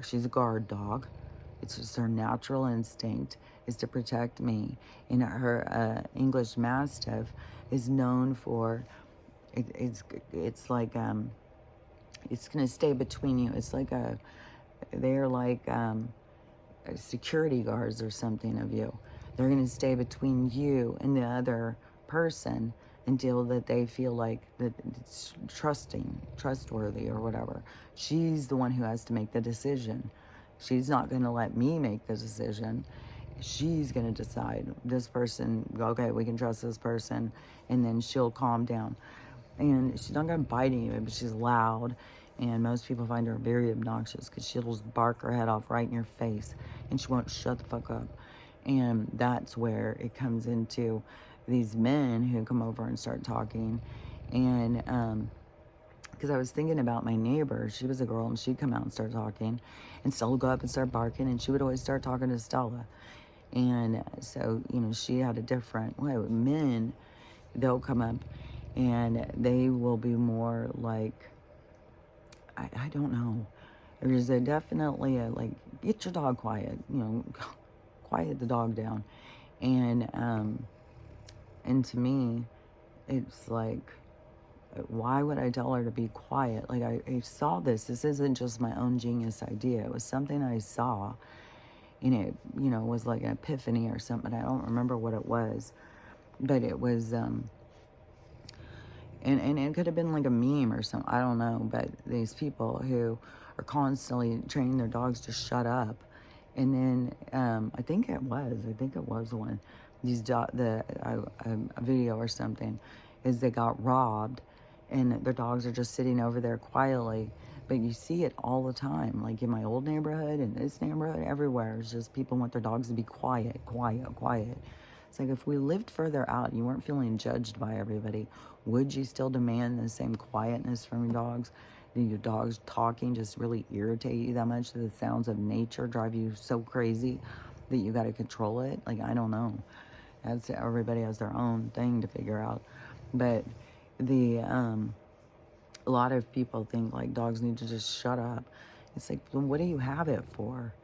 she's a guard dog. It's just her natural instinct is to protect me. And her English Mastiff is known for, it's like, it's going to stay between you. It's like they're like security guards or something of you. They're going to stay between you and the other person until that they feel like that it's trustworthy or whatever. She's the one who has to make the decision. She's not going to let me make the decision. She's going to decide this person, okay, we can trust this person, and then she'll calm down. And she's not going to bite anybody, but she's loud. And most people find her very obnoxious because she'll just bark her head off right in your face. And she won't shut the fuck up. And that's where it comes into these men who come over and start talking. And because I was thinking about my neighbor. She was a girl, and she'd come out and start talking. And Stella would go up and start barking. And she would always start talking to Stella. And so, you know, she had a different way. Men, they'll come up and they will be more like, I don't know. There's definitely a, like, get your dog quiet, you know, quiet the dog down. And to me, it's like, why would I tell her to be quiet? Like, I saw this. This isn't just my own genius idea. It was something I saw, and it, you know, was like an epiphany or something. I don't remember what it was, but it was, and it could have been like a meme or something, I don't know, but these people who are constantly training their dogs to shut up. And then I think it was one, a video or something, is they got robbed and their dogs are just sitting over there quietly. But you see it all the time, like in my old neighborhood and this neighborhood, everywhere. It's just people want their dogs to be quiet, quiet, quiet. It's like if we lived further out, you weren't feeling judged by everybody, would you still demand the same quietness from your dogs? Do your dogs talking just really irritate you that much that the sounds of nature drive you so crazy that you got to control it? Like, I don't know. That's, everybody has their own thing to figure out. But a lot of people think like dogs need to just shut up. It's like, well, what do you have it for?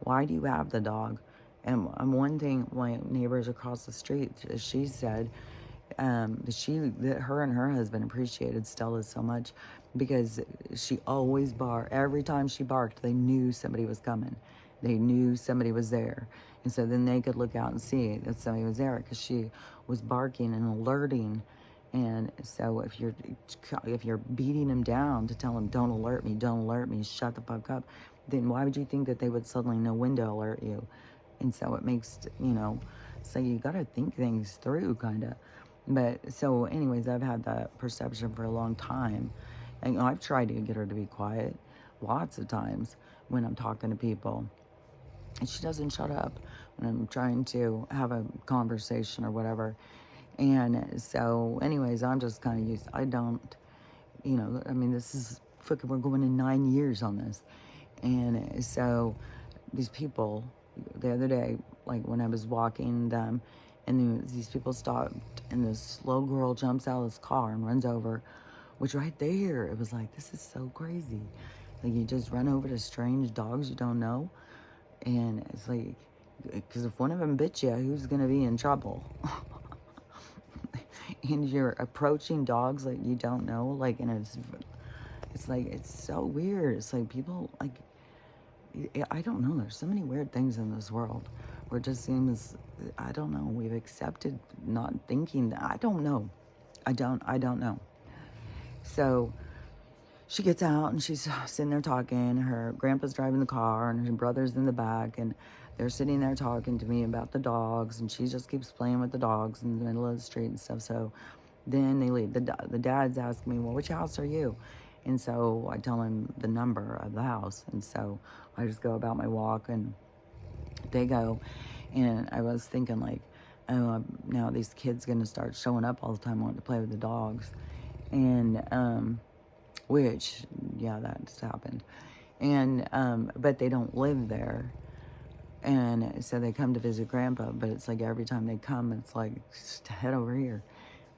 Why do you have the dog? And one thing my neighbors across the street, she said, that her and her husband appreciated Stella so much because she always barked. Every time she barked, they knew somebody was coming. They knew somebody was there. And so then they could look out and see that somebody was there because she was barking and alerting. And so if you're beating them down to tell them, don't alert me, shut the fuck up, then why would you think that they would suddenly know when to alert you? And so it makes, you know, so you got to think things through, kind of. But so anyways, I've had that perception for a long time. And, you know, I've tried to get her to be quiet lots of times when I'm talking to people. And she doesn't shut up when I'm trying to have a conversation or whatever. And so anyways, I'm just kind of used. I don't, you know, I mean, this is fucking, we're going in 9 years on this. And so these people, the other day, like when I was walking them, and these people stopped, and this little girl jumps out of this car and runs over, which right there, it was like, this is so crazy. Like, you just run over to strange dogs you don't know, and it's like, because if one of them bit you, who's going to be in trouble? And you're approaching dogs like you don't know, like, and it's like, it's so weird. It's like people, like, I don't know, there's so many weird things in this world where it just seems, I don't know, we've accepted not thinking that, I don't know. I don't know. So she gets out and she's sitting there talking. Her grandpa's driving the car and her brother's in the back, and they're sitting there talking to me about the dogs, and she just keeps playing with the dogs in the middle of the street and stuff. So then they leave. The dad's asking me, well, which house are you? And so I tell him the number of the house. And so I just go about my walk, and they go. And I was thinking, like, oh, now these kids going to start showing up all the time wanting to play with the dogs. And, which, yeah, that's happened. And, but they don't live there. And so they come to visit Grandpa, but it's like every time they come, it's like, just head over here.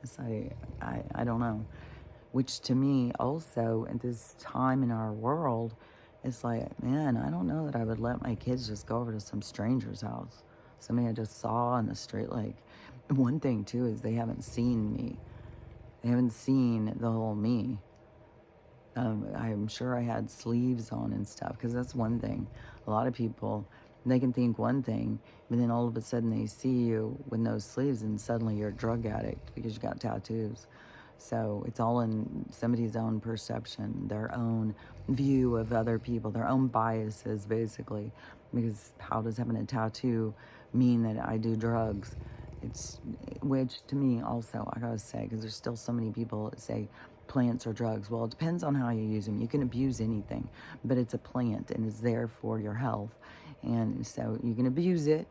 It's like, I don't know. Which to me also, at this time in our world, it's like, man, I don't know that I would let my kids just go over to some stranger's house. Somebody I just saw on the street. Like, one thing too is they haven't seen me. They haven't seen the whole me. I'm sure I had sleeves on and stuff, because that's one thing. A lot of people, they can think one thing, but then all of a sudden they see you with no sleeves and suddenly you're a drug addict because you got tattoos. So it's all in somebody's own perception, their own view of other people, their own biases, basically. Because how does having a tattoo mean that I do drugs? It's, which to me also, I gotta say, because there's still so many people that say plants or drugs. Well, it depends on how you use them. You can abuse anything, but it's a plant and it's there for your health. And so you can abuse it,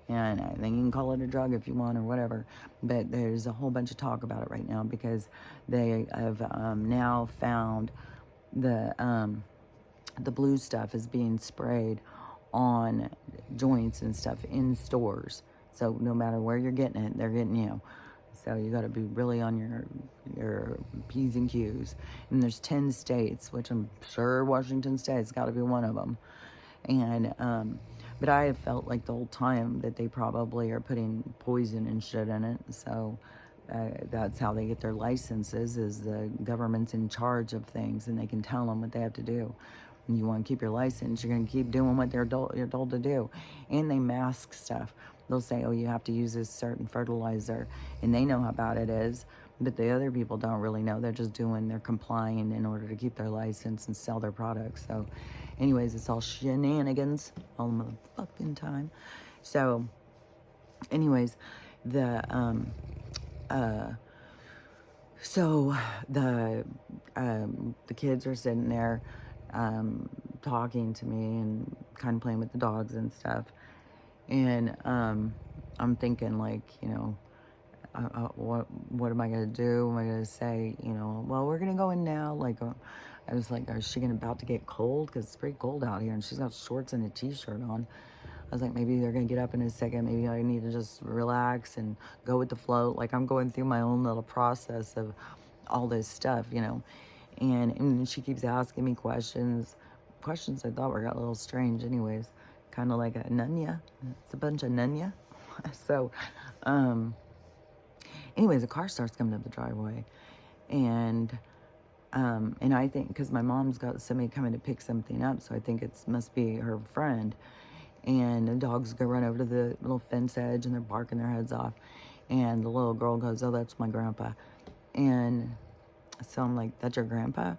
and I think you can call it a drug if you want or whatever. But there's a whole bunch of talk about it right now because they have now found the blue stuff is being sprayed on joints and stuff in stores. So no matter where you're getting it, they're getting you. So you got to be really on your P's and Q's. And there's 10 states, which I'm sure Washington State's got to be one of them. And but I have felt like the whole time that they probably are putting poison and shit in it. So that's how they get their licenses, is the government's in charge of things and they can tell them what they have to do. And you want to keep your license, you're going to keep doing what you're told to do. And they mask stuff. They'll say, oh, you have to use this certain fertilizer, and they know how bad it is, but the other people don't really know. They're complying in order to keep their license and sell their products. So anyways, it's all shenanigans all the motherfucking time. So anyways, the kids are sitting there talking to me and kind of playing with the dogs and stuff. And I'm thinking, like, you know, what am I going to do? Am I going to say, you know, well, we're going to go in now? Like, I was like, is she about to get cold? Because it's pretty cold out here, and she's got shorts and a t-shirt on. I was like, maybe they're going to get up in a second. Maybe I need to just relax and go with the flow. Like, I'm going through my own little process of all this stuff, you know. And she keeps asking me questions I thought were got a little strange anyways. Kind of like a nunya. It's a bunch of nunya. So, anyways, a car starts coming up the driveway. And I think, because my mom's got somebody coming to pick something up, so I think it must be her friend. And the dogs go run over to the little fence edge, and they're barking their heads off. And the little girl goes, oh, that's my grandpa. And so I'm like, that's your grandpa?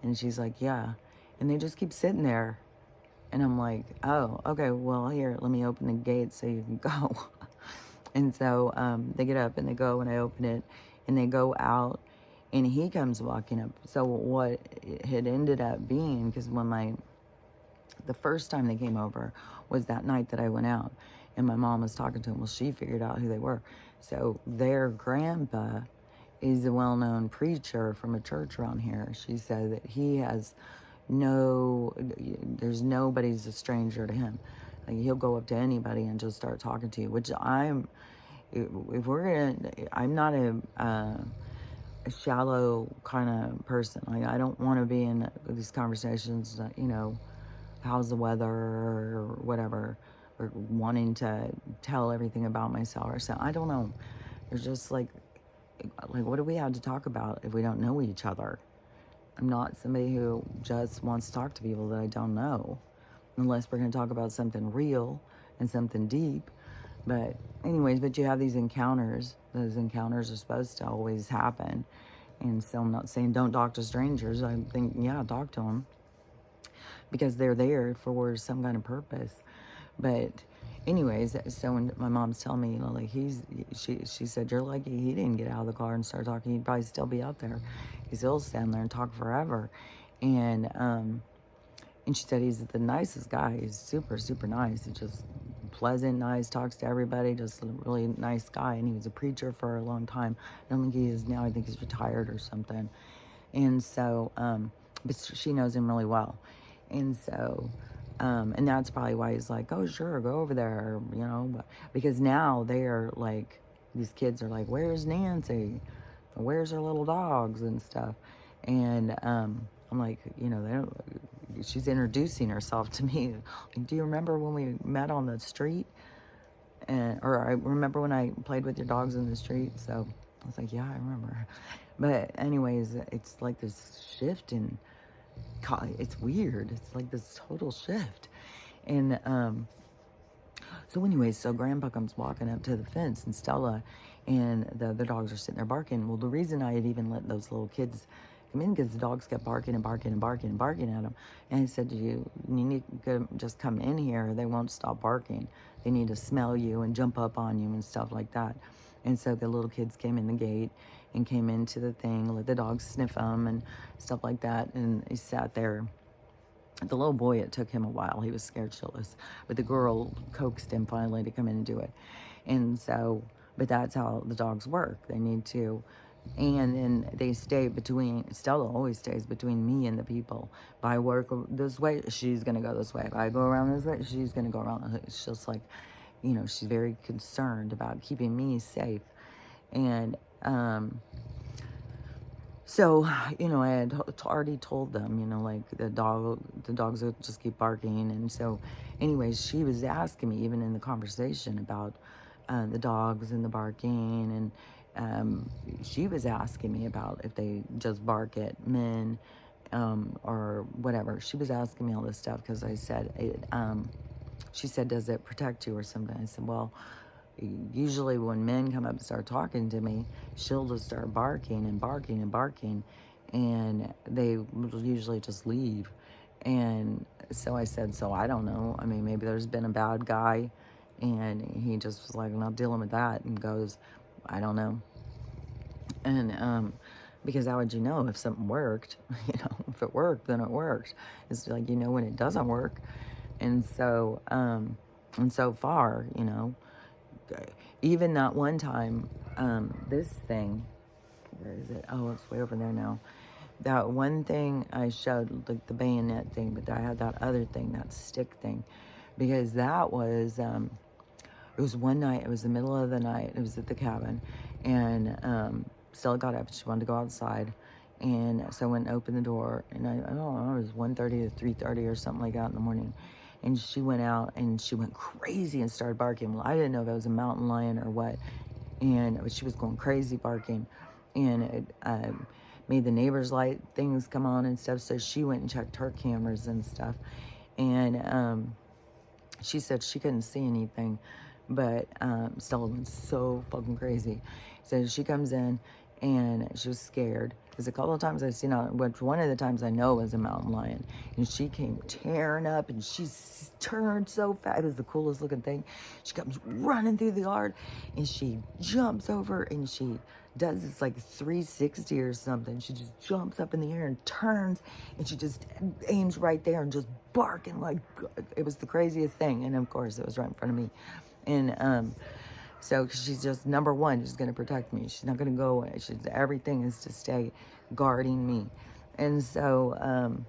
And she's like, yeah. And they just keep sitting there. And I'm like, oh, okay, well, here, let me open the gate so you can go. And so they get up and they go, and I open it, and they go out, and he comes walking up. So what it had ended up being, because the first time they came over was that night that I went out, and my mom was talking to him. Well, she figured out who they were. So their grandpa is a well-known preacher from a church around here. She said that he has there's nobody's a stranger to him. Like, he'll go up to anybody and just start talking to you, which I'm not a shallow kind of person. Like, I don't want to be in these conversations, you know, how's the weather or whatever, or wanting to tell everything about myself or so. I don't know. There's just like, what do we have to talk about if we don't know each other? I'm not somebody who just wants to talk to people that I don't know, unless we're going to talk about something real and something deep. But anyways, but you have these encounters. Those encounters are supposed to always happen. And so I'm not saying don't talk to strangers. I think, yeah, talk to them because they're there for some kind of purpose. But anyways, so when my mom's telling me, like she said, you're lucky he didn't get out of the car and start talking. He'd probably still be out there. He's still stand there and talk forever. And she said he's the nicest guy. He's super, super nice. He's just pleasant, nice, talks to everybody, just a really nice guy. And he was a preacher for a long time. I don't think he is now. I think he's retired or something. And so, but she knows him really well. And so, and that's probably why he's like, oh, sure, go over there, because now they're like, these kids are like, where's Nancy? Where's her little dogs and stuff? And I'm like, they don't, she's introducing herself to me. Like, do you remember when we met on the street? Or I remember when I played with your dogs in the street. So I was like, yeah, I remember. But anyways, it's like this shift in, it's weird. It's like this total shift. And so anyways, so Grandpa comes walking up to the fence, and Stella and the other dogs are sitting there barking. Well, the reason I had even let those little kids come in, because the dogs kept barking and barking and barking and barking at them. And I said, you need to just come in here. They won't stop barking. They need to smell you and jump up on you and stuff like that. And so the little kids came in the gate and came into the thing, let the dogs sniff them and stuff like that. And he sat there. The little boy, it took him a while. He was scared shitless. But the girl coaxed him finally to come in and do it. And so, but that's how the dogs work. They need to, and then they stay between, Stella always stays between me and the people. If I work this way, she's going to go this way. If I go around this way, she's going to go around. It's just like, she's very concerned about keeping me safe. And, so, I had already told them, like the dogs will just keep barking. And so anyways, she was asking me, even in the conversation, about the dogs and the barking. And she was asking me about if they just bark at men or whatever. She was asking me all this stuff because I said, she said, does it protect you or something? I said, well, usually when men come up and start talking to me, she'll just start barking and barking and barking, and they will usually just leave. And so I said, so I don't know. I mean, maybe there's been a bad guy, and he just was like, I'm not dealing with that, and goes, I don't know. And because how would you know if something worked? If it worked, then it worked. It's like, when it doesn't work. And so, and so far, even that one time, this thing, where is it? Oh, it's way over there now. That one thing I showed, like the bayonet thing, but I had that other thing, that stick thing, because that was, it was one night, it was the middle of the night, it was at the cabin, and Stella got up, she wanted to go outside, and so I went and opened the door, and I don't know, it was 1:30 to 3:30 or something like that in the morning. And she went out and she went crazy and started barking. Well, I didn't know if it was a mountain lion or what. And she was going crazy barking. And it made the neighbors' light things come on and stuff. So she went and checked her cameras and stuff. And she said she couldn't see anything. But Stella went so fucking crazy. So she comes in and she was scared. Because a couple of times I've seen, which one of the times I know was a mountain lion. And she came tearing up and she turned so fast. It was the coolest looking thing. She comes running through the yard and she jumps over and she does this like 360 or something. She just jumps up in the air and turns and she just aims right there and just barking like, it was the craziest thing. And of course it was right in front of me. And so she's just, number one, she's going to protect me. She's not going to go away. Everything is to stay guarding me. And so,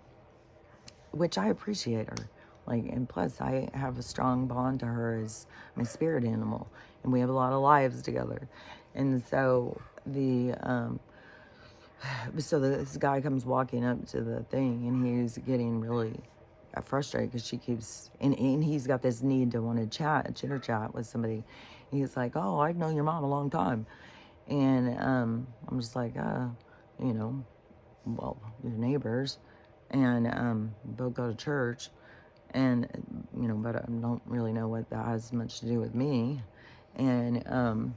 which I appreciate her. Like, and plus I have a strong bond to her as my spirit animal. And we have a lot of lives together. And so this guy comes walking up to the thing and he's getting really frustrated because she keeps, and he's got this need to want to chitter chat with somebody. He's like, oh, I've known your mom a long time. And I'm just like, well, your neighbors. And both go to church. And, but I don't really know what that has much to do with me. And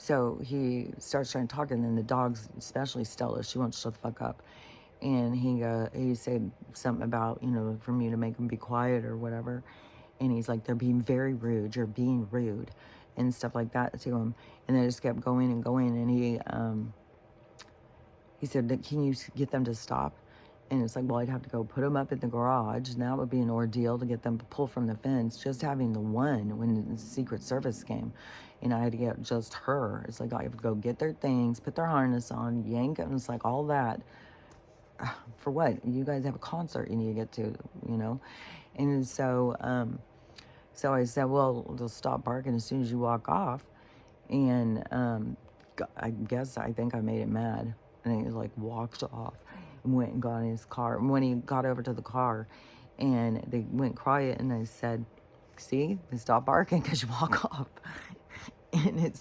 So he starts trying to talk, and then the dogs, especially Stella, she won't shut the fuck up. And he said something about, for me to make him be quiet or whatever. And he's like, they're being very rude. You're being rude, and stuff like that to him. And they just kept going and going. And he said, can you get them to stop? And it's like, well, I'd have to go put them up in the garage, and that would be an ordeal to get them to pull from the fence. Just having the one when the Secret Service came, and I had to get just her. It's like I have to go get their things, put their harness on, yank them. It's like all that. For what? You guys have a concert you need to get to, And so I said, well, they'll stop barking as soon as you walk off. And I think I made it mad. And he like walked off and went and got in his car. And when he got over to the car and they went quiet, and I said, see, they stopped barking because you walk off. And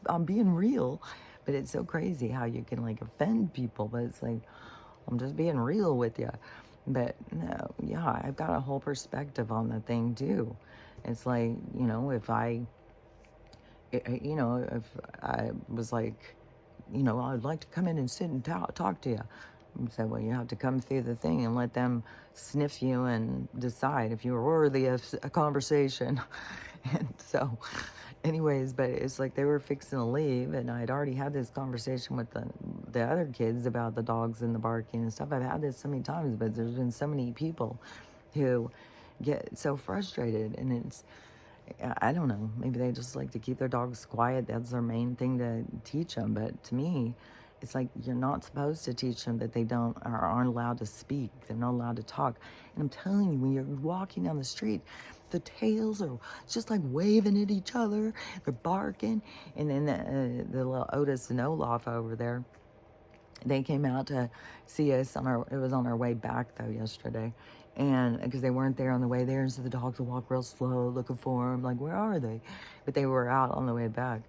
I'm being real, but it's so crazy how you can like offend people. But it's like, I'm just being real with you. But no, yeah, I've got a whole perspective on the thing too. It's like, if I was like, I'd like to come in and sit and talk to you. And say, well, you have to come through the thing and let them sniff you and decide if you're worthy of a conversation. And so, anyways, but it's like they were fixing to leave, and I'd already had this conversation with the other kids about the dogs and the barking and stuff. I've had this so many times, but there's been so many people who get so frustrated, and I don't know, maybe they just like to keep their dogs quiet. That's their main thing to teach them. But to me, it's like you're not supposed to teach them that they aren't allowed to speak. They're not allowed to talk. And I'm telling you, when you're walking down the street, the tails are just like waving at each other. They're barking. And then the little Otis and Olaf over there, they came out to see us it was on our way back though yesterday. And because they weren't there on the way there, and so the dogs would walk real slow looking for them, like, where are they? But they were out on the way back.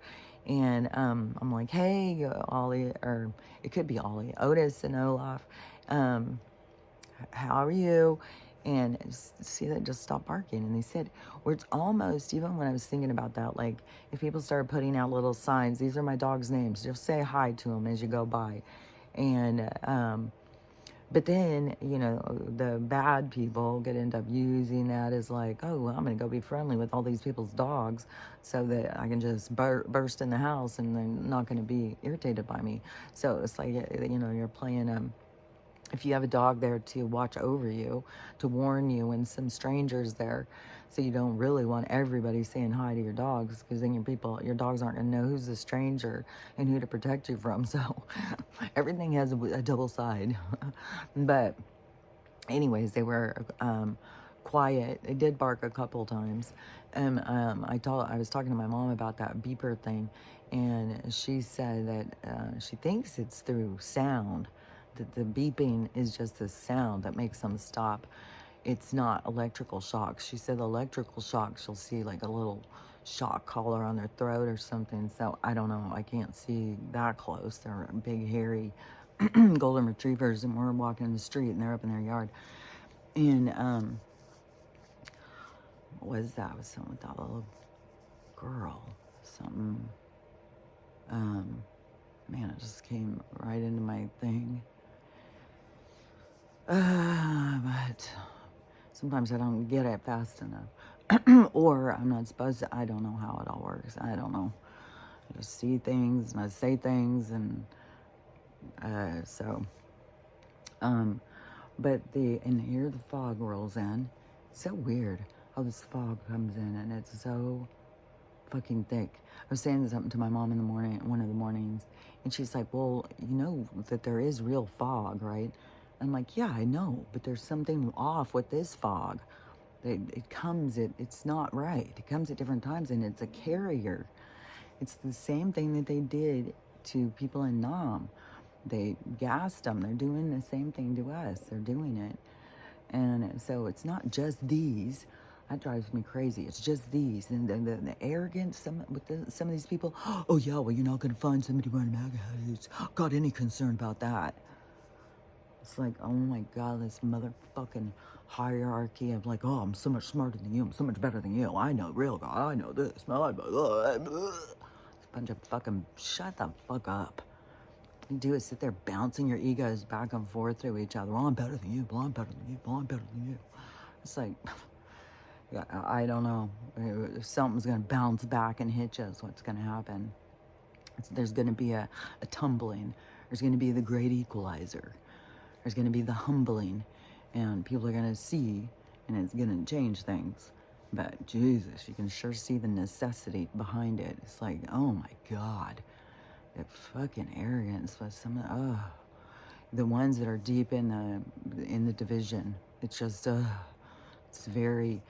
And I'm like, hey, Ollie, or it could be Ollie, Otis and Olaf, how are you? And see, that just stopped barking. And they said, where it's almost, even when I was thinking about that, like if people started putting out little signs, these are my dog's names, just say hi to them as you go by. And but then, the bad people could end up using that as like, oh, well, I'm going to go be friendly with all these people's dogs so that I can just burst in the house and they're not going to be irritated by me. So it's like, you're playing, if you have a dog there to watch over you, to warn you when some stranger's there, so you don't really want everybody saying hi to your dogs, because then your dogs aren't going to know who's the stranger and who to protect you from. So everything has a double side. But anyways, they were quiet. They did bark a couple times. And I was talking to my mom about that beeper thing, and she said that she thinks it's through sound, that the beeping is just the sound that makes them stop. It's not electrical shocks. She said electrical shocks, you'll see like a little shock collar on their throat or something. So I don't know. I can't see that close. They're big, hairy golden retrievers, and we're walking in the street and they're up in their yard. And what was that? It was something with that little girl. Something. Man, it just came right into my thing. But sometimes I don't get it fast enough. Or I'm not supposed to. I don't know how it all works. I don't know. I just see things and I say things, and but and here the fog rolls in. It's so weird how this fog comes in, and it's so fucking thick. I was saying something to my mom in the morning, one of the mornings, and she's like, well, you know that there is real fog, right? I'm like, yeah, I know, but there's something off with this fog. It's not right. It comes at different times, and it's a carrier. It's the same thing that they did to people in Nam. They gassed them. They're doing the same thing to us. They're doing it. And so it's not just these. That drives me crazy. It's just these. And the arrogance some of these people. Oh, yeah, well, you're not going to find somebody wearing MAGA hat who's got any concern about that. It's like, oh, my God, this motherfucking hierarchy of like, oh, I'm so much smarter than you. I'm so much better than you. I know real God. I know this. It's Bunch of fucking, shut the fuck up. You do is sit there bouncing your egos back and forth through each other. Well, I'm better than you. Well, I'm better than you. Well, I'm better than you. It's like, I don't know. If something's going to bounce back and hit you is what's going to happen. There's going to be a tumbling. There's going to be the great equalizer. There's going to be the humbling. And people are going to see, and it's going to change things. But Jesus, you can sure see the necessity behind it. It's like, oh my God. That fucking arrogance was some of the ones that are deep in the division. It's just it's very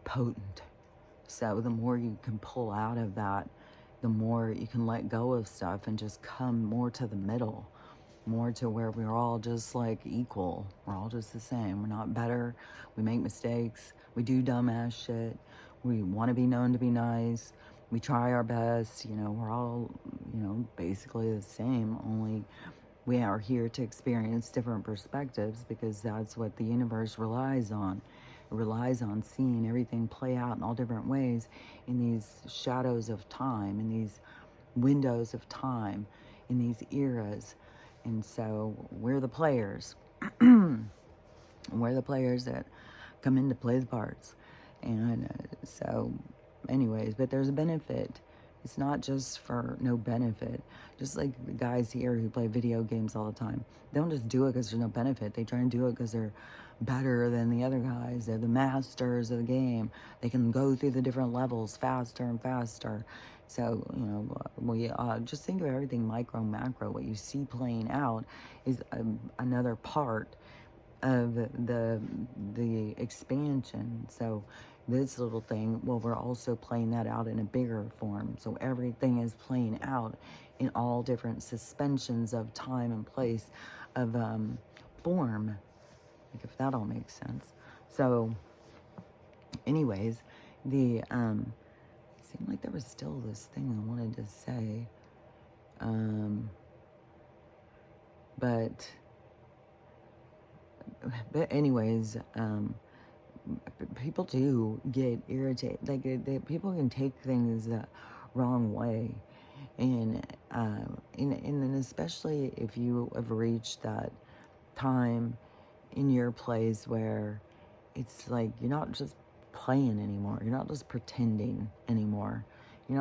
potent. So the more you can pull out of that, the more you can let go of stuff and just come more to the middle, more to where we're all just like equal. We're all just the same. We're not better. We make mistakes. We do dumbass shit. We want to be known to be nice. We try our best. We're all, basically the same, only we are here to experience different perspectives because that's what the universe relies on. It relies on seeing everything play out in all different ways in these shadows of time, in these windows of time, in these eras. And so we're the players. We're the players that come in to play the parts. And so anyways, but there's a benefit. It's not just for no benefit. Just like the guys here who play video games all the time. They don't just do it because there's no benefit. They try and do it because they're better than the other guys. They're the masters of the game. They can go through the different levels faster and faster. So, we just think of everything micro, macro. What you see playing out is another part of the expansion. So this little thing, well, we're also playing that out in a bigger form. So everything is playing out in all different suspensions of time and place of form, like if that all makes sense. So anyways, it seemed like there was still this thing I wanted to say, but anyways, people do get irritated. Like people can take things the wrong way, and especially if you have reached that time in your place where it's like you're not just playing anymore. You're not just pretending anymore. You're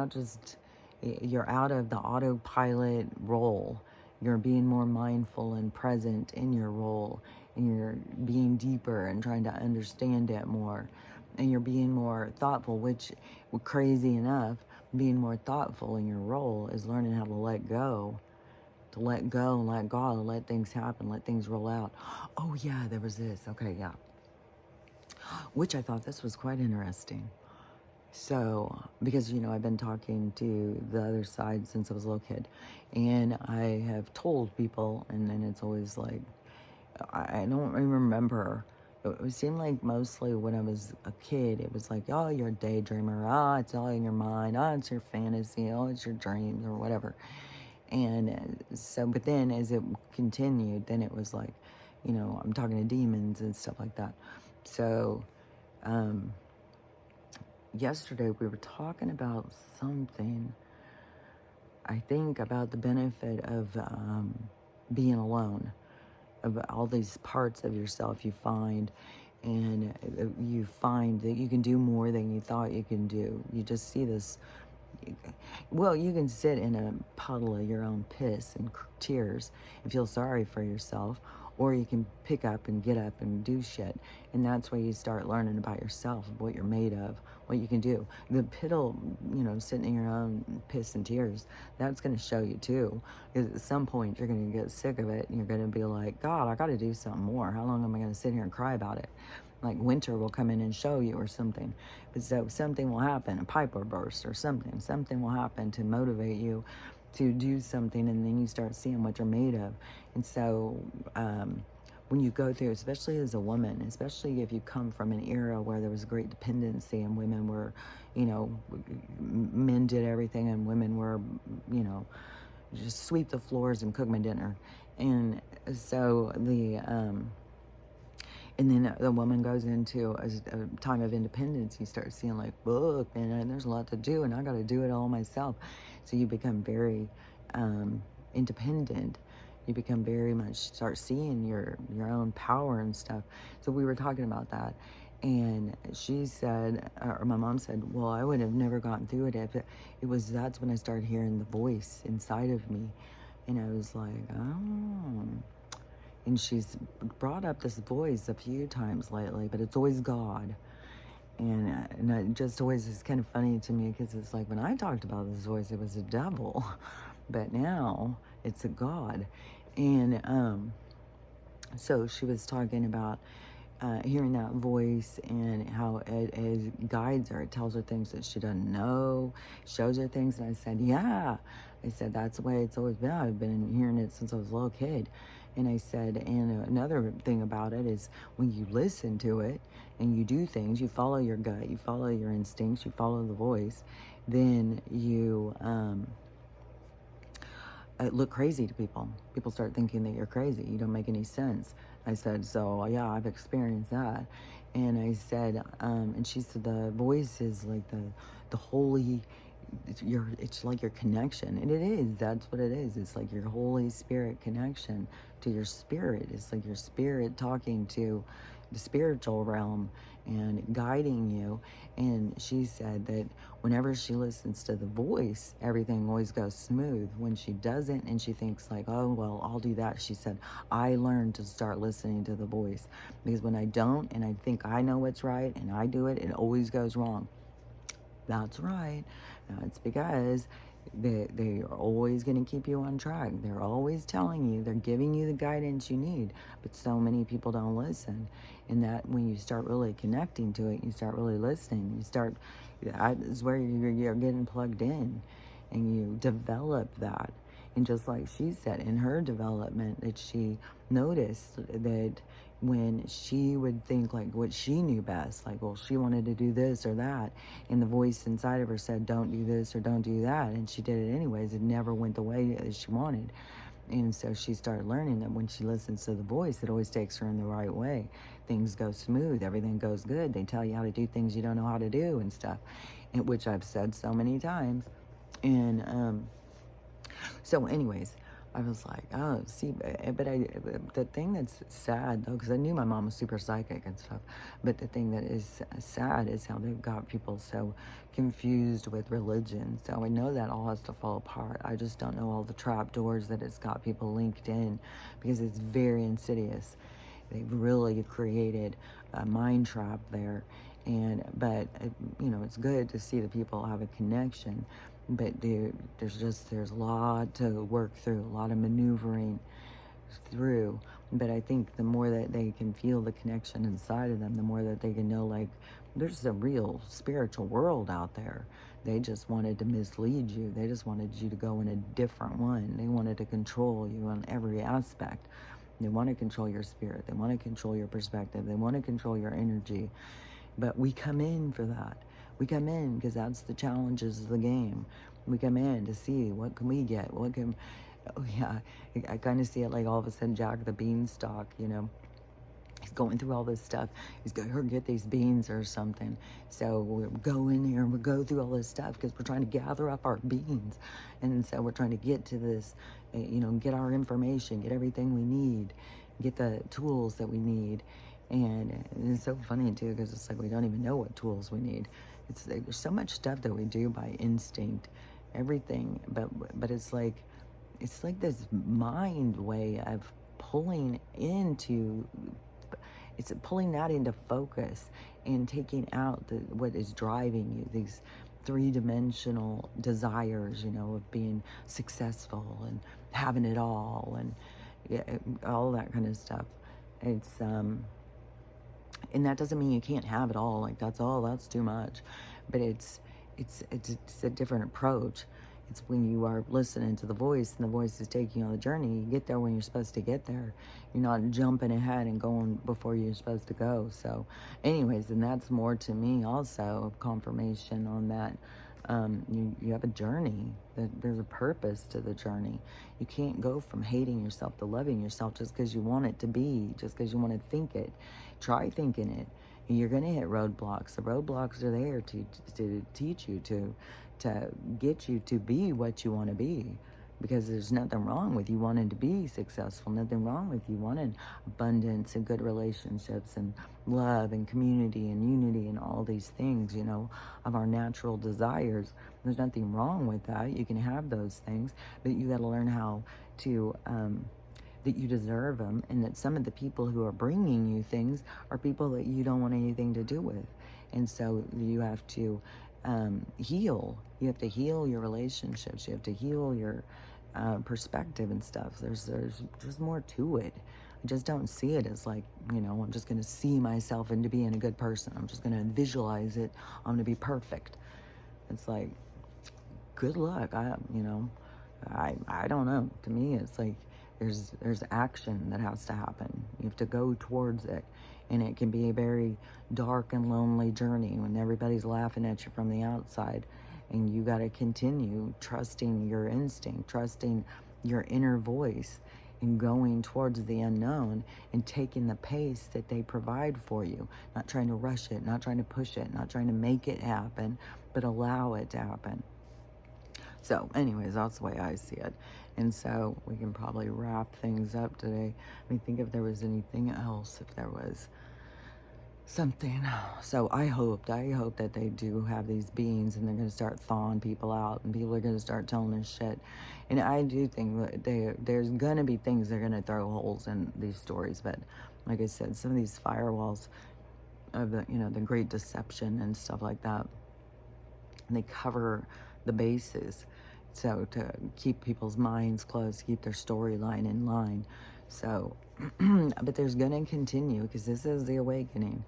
out of the autopilot role. You're being more mindful and present in your role, and you're being deeper and trying to understand it more, and you're being more thoughtful, which, crazy enough, being more thoughtful in your role is learning how to let go and let God, and let things happen, let things roll out. Oh yeah, there was this. Okay, yeah. Which I thought this was quite interesting. So, because, I've been talking to the other side since I was a little kid, and I have told people, and then it's always like, I don't remember. It seemed like mostly when I was a kid, it was like, oh, you're a daydreamer. Oh, it's all in your mind. Oh, it's your fantasy. Oh, it's your dreams or whatever. And so, but then as it continued, then it was like, I'm talking to demons and stuff like that. So, yesterday we were talking about something, I think about the benefit of being alone, of all these parts of yourself you find, and you find that you can do more than you thought you can do. You just see this, well, you can sit in a puddle of your own piss and tears and feel sorry for yourself, or you can pick up and get up and do shit. And that's where you start learning about yourself, what you're made of, what you can do. The piddle, sitting in your own piss and tears, that's going to show you too. Because at some point you're going to get sick of it and you're going to be like, God, I got to do something more. How long am I going to sit here and cry about it? Like winter will come in and show you or something. But so something will happen, a pipe will burst or something. Something will happen to motivate you to do something, and then you start seeing what you're made of. And so when you go through, especially as a woman, especially if you come from an era where there was great dependency and women were, men did everything and women were, just sweep the floors and cook my dinner. And so And then the woman goes into a time of independence. You start seeing like, look, man, there's a lot to do, and I got to do it all myself. So you become very independent. You become very much start seeing your own power and stuff. So we were talking about that, and she said, or my mom said, well, I would have never gotten through it if it was. That's when I started hearing the voice inside of me, and I was like, oh. And she's brought up this voice a few times lately, but it's always God. And it just always is kind of funny to me because it's like when I talked about this voice, it was a devil, but now it's a God. And so she was talking about hearing that voice and how it guides her. It tells her things that she doesn't know, shows her things. And I said, yeah. I said, that's the way it's always been. I've been hearing it since I was a little kid. And I said, and another thing about it is when you listen to it and you do things, you follow your gut, you follow your instincts, you follow the voice, then you look crazy to people. People start thinking that you're crazy. You don't make any sense. I said, so yeah, I've experienced that. And I said, and she said, the voice is like the holy, it's like your connection. And it is, that's what it is. It's like your Holy Spirit connection to your spirit. It's like your spirit talking to the spiritual realm and guiding you. And she said that whenever she listens to the voice, everything always goes smooth. When she doesn't and she thinks like, oh, well, I'll do that, she said, I learned to start listening to the voice. Because when I don't and I think I know what's right and I do it, it always goes wrong. That's right. It's because they are always going to keep you on track. They're always telling you, they're giving you the guidance you need, but so many people don't listen. And that when you start really connecting to it, you start really listening, that is where you're getting plugged in and you develop that. And just like she said in her development, that she noticed that when she would think like what she knew best, like, well, she wanted to do this or that, and the voice inside of her said, don't do this or don't do that, and she did it anyways. It never went the way that she wanted. And so she started learning that when she listens to the voice, it always takes her in the right way. Things go smooth, everything goes good. They tell you how to do things you don't know how to do and stuff, which I've said so many times. And so anyways, I was like, oh, see, but the thing that's sad though, because I knew my mom was super psychic and stuff, but the thing that is sad is how they've got people so confused with religion. So I know that all has to fall apart. I just don't know all the trap doors that it's got people linked in, because it's very insidious. They've really created a mind trap there. But it's good to see that people have a connection. But there's a lot to work through, a lot of maneuvering through. But I think the more that they can feel the connection inside of them, the more that they can know, like, there's a real spiritual world out there. They just wanted to mislead you. They just wanted you to go in a different one. They wanted to control you on every aspect. They want to control your spirit. They want to control your perspective. They want to control your energy. But we come in for that. We come in because that's the challenges of the game. We come in to see what can we get. Oh yeah, I kind of see it like all of a sudden Jack the Beanstalk, he's going through all this stuff. He's going to get these beans or something. So we'll go in here and we'll go through all this stuff because we're trying to gather up our beans. And so we're trying to get to this, get our information, get everything we need, get the tools that we need. And it's so funny too, because it's like we don't even know what tools we need. There's so much stuff that we do by instinct, everything. But it's like this mind way of pulling that into focus and taking out what is driving you, these three-dimensional desires, of being successful and having it all and all that kind of stuff. It's and that doesn't mean you can't have it all. Like that's too much. But it's a different approach. It's when you are listening to the voice and the voice is taking you on the journey. You get there when you're supposed to get there. You're not jumping ahead and going before you're supposed to go. So anyways, and that's more to me also of confirmation on that You have a journey. There's a purpose to the journey. You can't go from hating yourself to loving yourself just because you want it to be, just because you want to think it. Try thinking it. And you're going to hit roadblocks. The roadblocks are there to teach you, to get you to be what you want to be. Because there's nothing wrong with you wanting to be successful, nothing wrong with you wanting abundance and good relationships and love and community and unity and all these things, of our natural desires. There's nothing wrong with that. You can have those things, but you got to learn how to, that you deserve them, and that some of the people who are bringing you things are people that you don't want anything to do with. And so you have to heal. You have to heal your relationships. You have to heal your perspective and stuff. There's just more to it. I just don't see it as like, I'm just going to see myself into being a good person. I'm just going to visualize it. I'm going to be perfect. It's like, good luck. I don't know. To me, it's like there's action that has to happen. You have to go towards it. And it can be a very dark and lonely journey when everybody's laughing at you from the outside. And you got to continue trusting your instinct, trusting your inner voice, and going towards the unknown and taking the pace that they provide for you. Not trying to rush it, not trying to push it, not trying to make it happen, but allow it to happen. So anyways, that's the way I see it. And so we can probably wrap things up today. I mean, think if there was anything else, if there was something. So I hope that they do have these beings, and they're going to start thawing people out, and people are going to start telling us shit. And I do think that there's going to be things that are going to throw holes in these stories. But like I said, some of these firewalls of the, the great deception and stuff like that, and they cover the bases. So to keep people's minds closed, keep their storyline in line. So, but there's going to continue, because this is the awakening.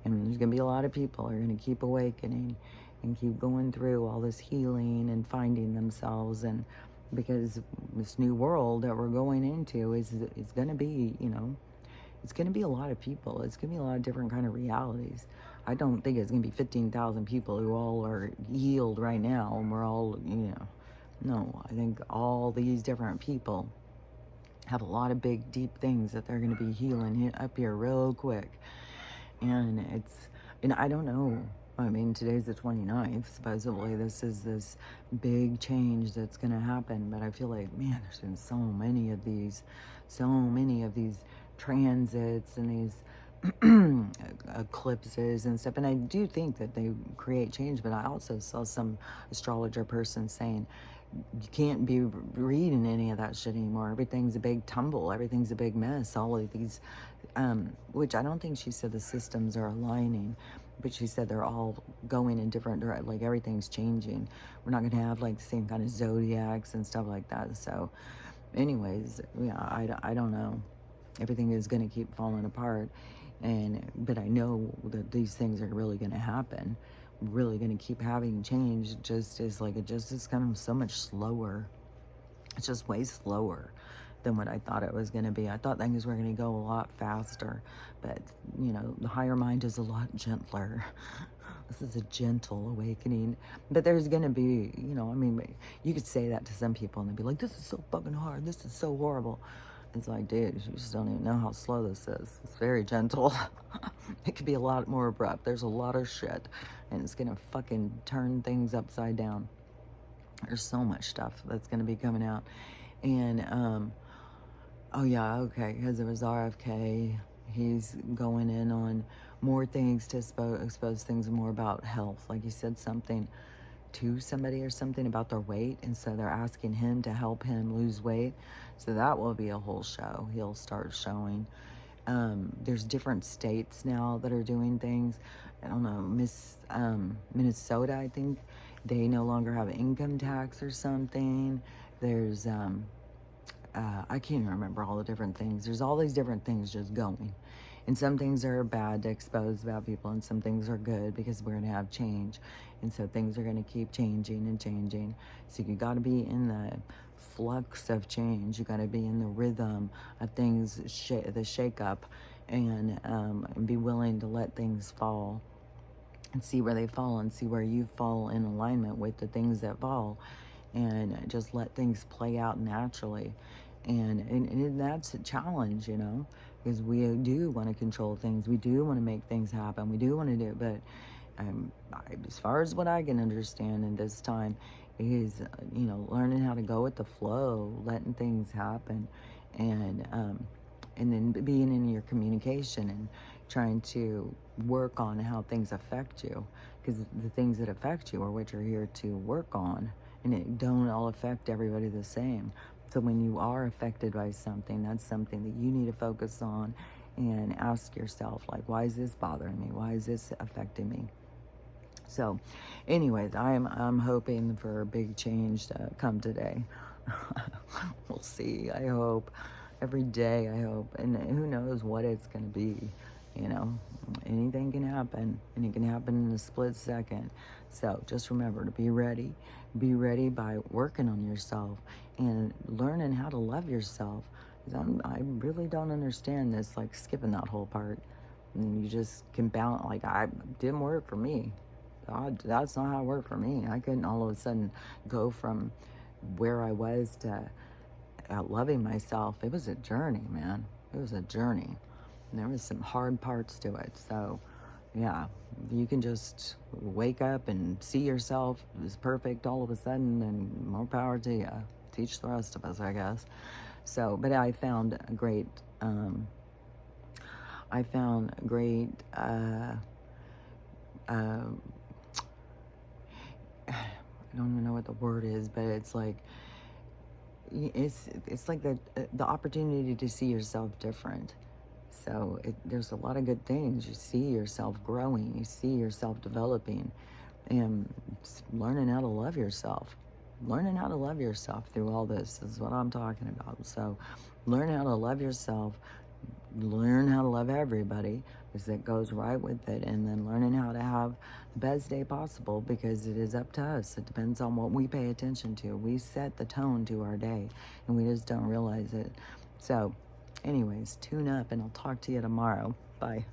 And there's going to be a lot of people who are going to keep awakening and keep going through all this healing and finding themselves. And because this new world that we're going into is going to be, it's going to be a lot of people. It's going to be a lot of different kind of realities. I don't think it's going to be 15,000 people who all are healed right now, and we're all, no, I think all these different people have a lot of big, deep things that they're going to be healing up here real quick. And I don't know. I mean, today's the 29th. Supposedly, this is this big change that's going to happen. But I feel like, man, there's been so many of these transits and these eclipses and stuff. And I do think that they create change. But I also saw some astrologer person saying, you can't be reading any of that shit anymore. Everything's a big tumble. Everything's a big mess. All of these, which I don't think she said the systems are aligning, but she said they're all going in different directions. Like everything's changing. We're not going to have like the same kind of zodiacs and stuff like that. So anyways, yeah, I don't know. Everything is going to keep falling apart. But I know that these things are really going to happen. Really going to keep having change. It just is kind of so much slower. It's just way slower than what I thought it was going to be. I thought things were going to go a lot faster, but the higher mind is a lot gentler. This is a gentle awakening. But there's going to be, I mean, you could say that to some people and they'd be like, this is so fucking hard, this is so horrible. It's like, dude, you just don't even know how slow this is. It's very gentle. It could be a lot more abrupt. There's a lot of shit, and it's gonna fucking turn things upside down. There's so much stuff that's gonna be coming out. And, oh yeah, okay, because it was RFK. He's going in on more things to expose things more about health. Like he said something to somebody or something about their weight, and so they're asking him to help him lose weight. So that will be a whole show. He'll start showing. There's different states now that are doing things. I don't know, Minnesota, I think, they no longer have income tax or something. There's I can't even remember all the different things. There's all these different things just going. And some things are bad to expose about people, and some things are good because we're going to have change. And so things are going to keep changing and changing. So you got to be in the flux of change. You got to be in the rhythm of things, the shake up, and be willing to let things fall and see where they fall and see where you fall in alignment with the things that fall, and just let things play out naturally. And that's a challenge, because we do want to control things. We do want to make things happen. We do want to do it. But as far as what I can understand in this time is, learning how to go with the flow, letting things happen, and then being in your communication and trying to work on how things affect you, because the things that affect you are what you're here to work on, and it don't all affect everybody the same. So when you are affected by something, that's something that you need to focus on and ask yourself, like, why is this bothering me? Why is this affecting me? So, anyways, I'm hoping for a big change to come today. We'll see. I hope every day. I hope, and who knows what it's going to be. You know, anything can happen, and it can happen in a split second. So just remember to be ready. Be ready by working on yourself and learning how to love yourself. 'Cause I really don't understand this, like skipping that whole part. And you just can bounce. Like, I didn't work for me. That's not how it worked for me. I couldn't all of a sudden go from where I was to loving myself. It was a journey, man. It was a journey. And there was some hard parts to it. So, yeah, you can just wake up and see yourself as perfect all of a sudden, and more power to you. Teach the rest of us, I guess. So, but I found a great, I found a great, uh, I don't even know what the word is, but it's like, it's like the opportunity to see yourself different. So there's a lot of good things. You see yourself growing, you see yourself developing, and learning how to love yourself. Learning how to love yourself through all this is what I'm talking about. So learn how to love yourself, learn how to love everybody, because it goes right with it, and then learning how to have the best day possible, because it is up to us. It depends on what we pay attention to. We set the tone to our day, and we just don't realize it. So anyways, tune up, and I'll talk to you tomorrow. Bye.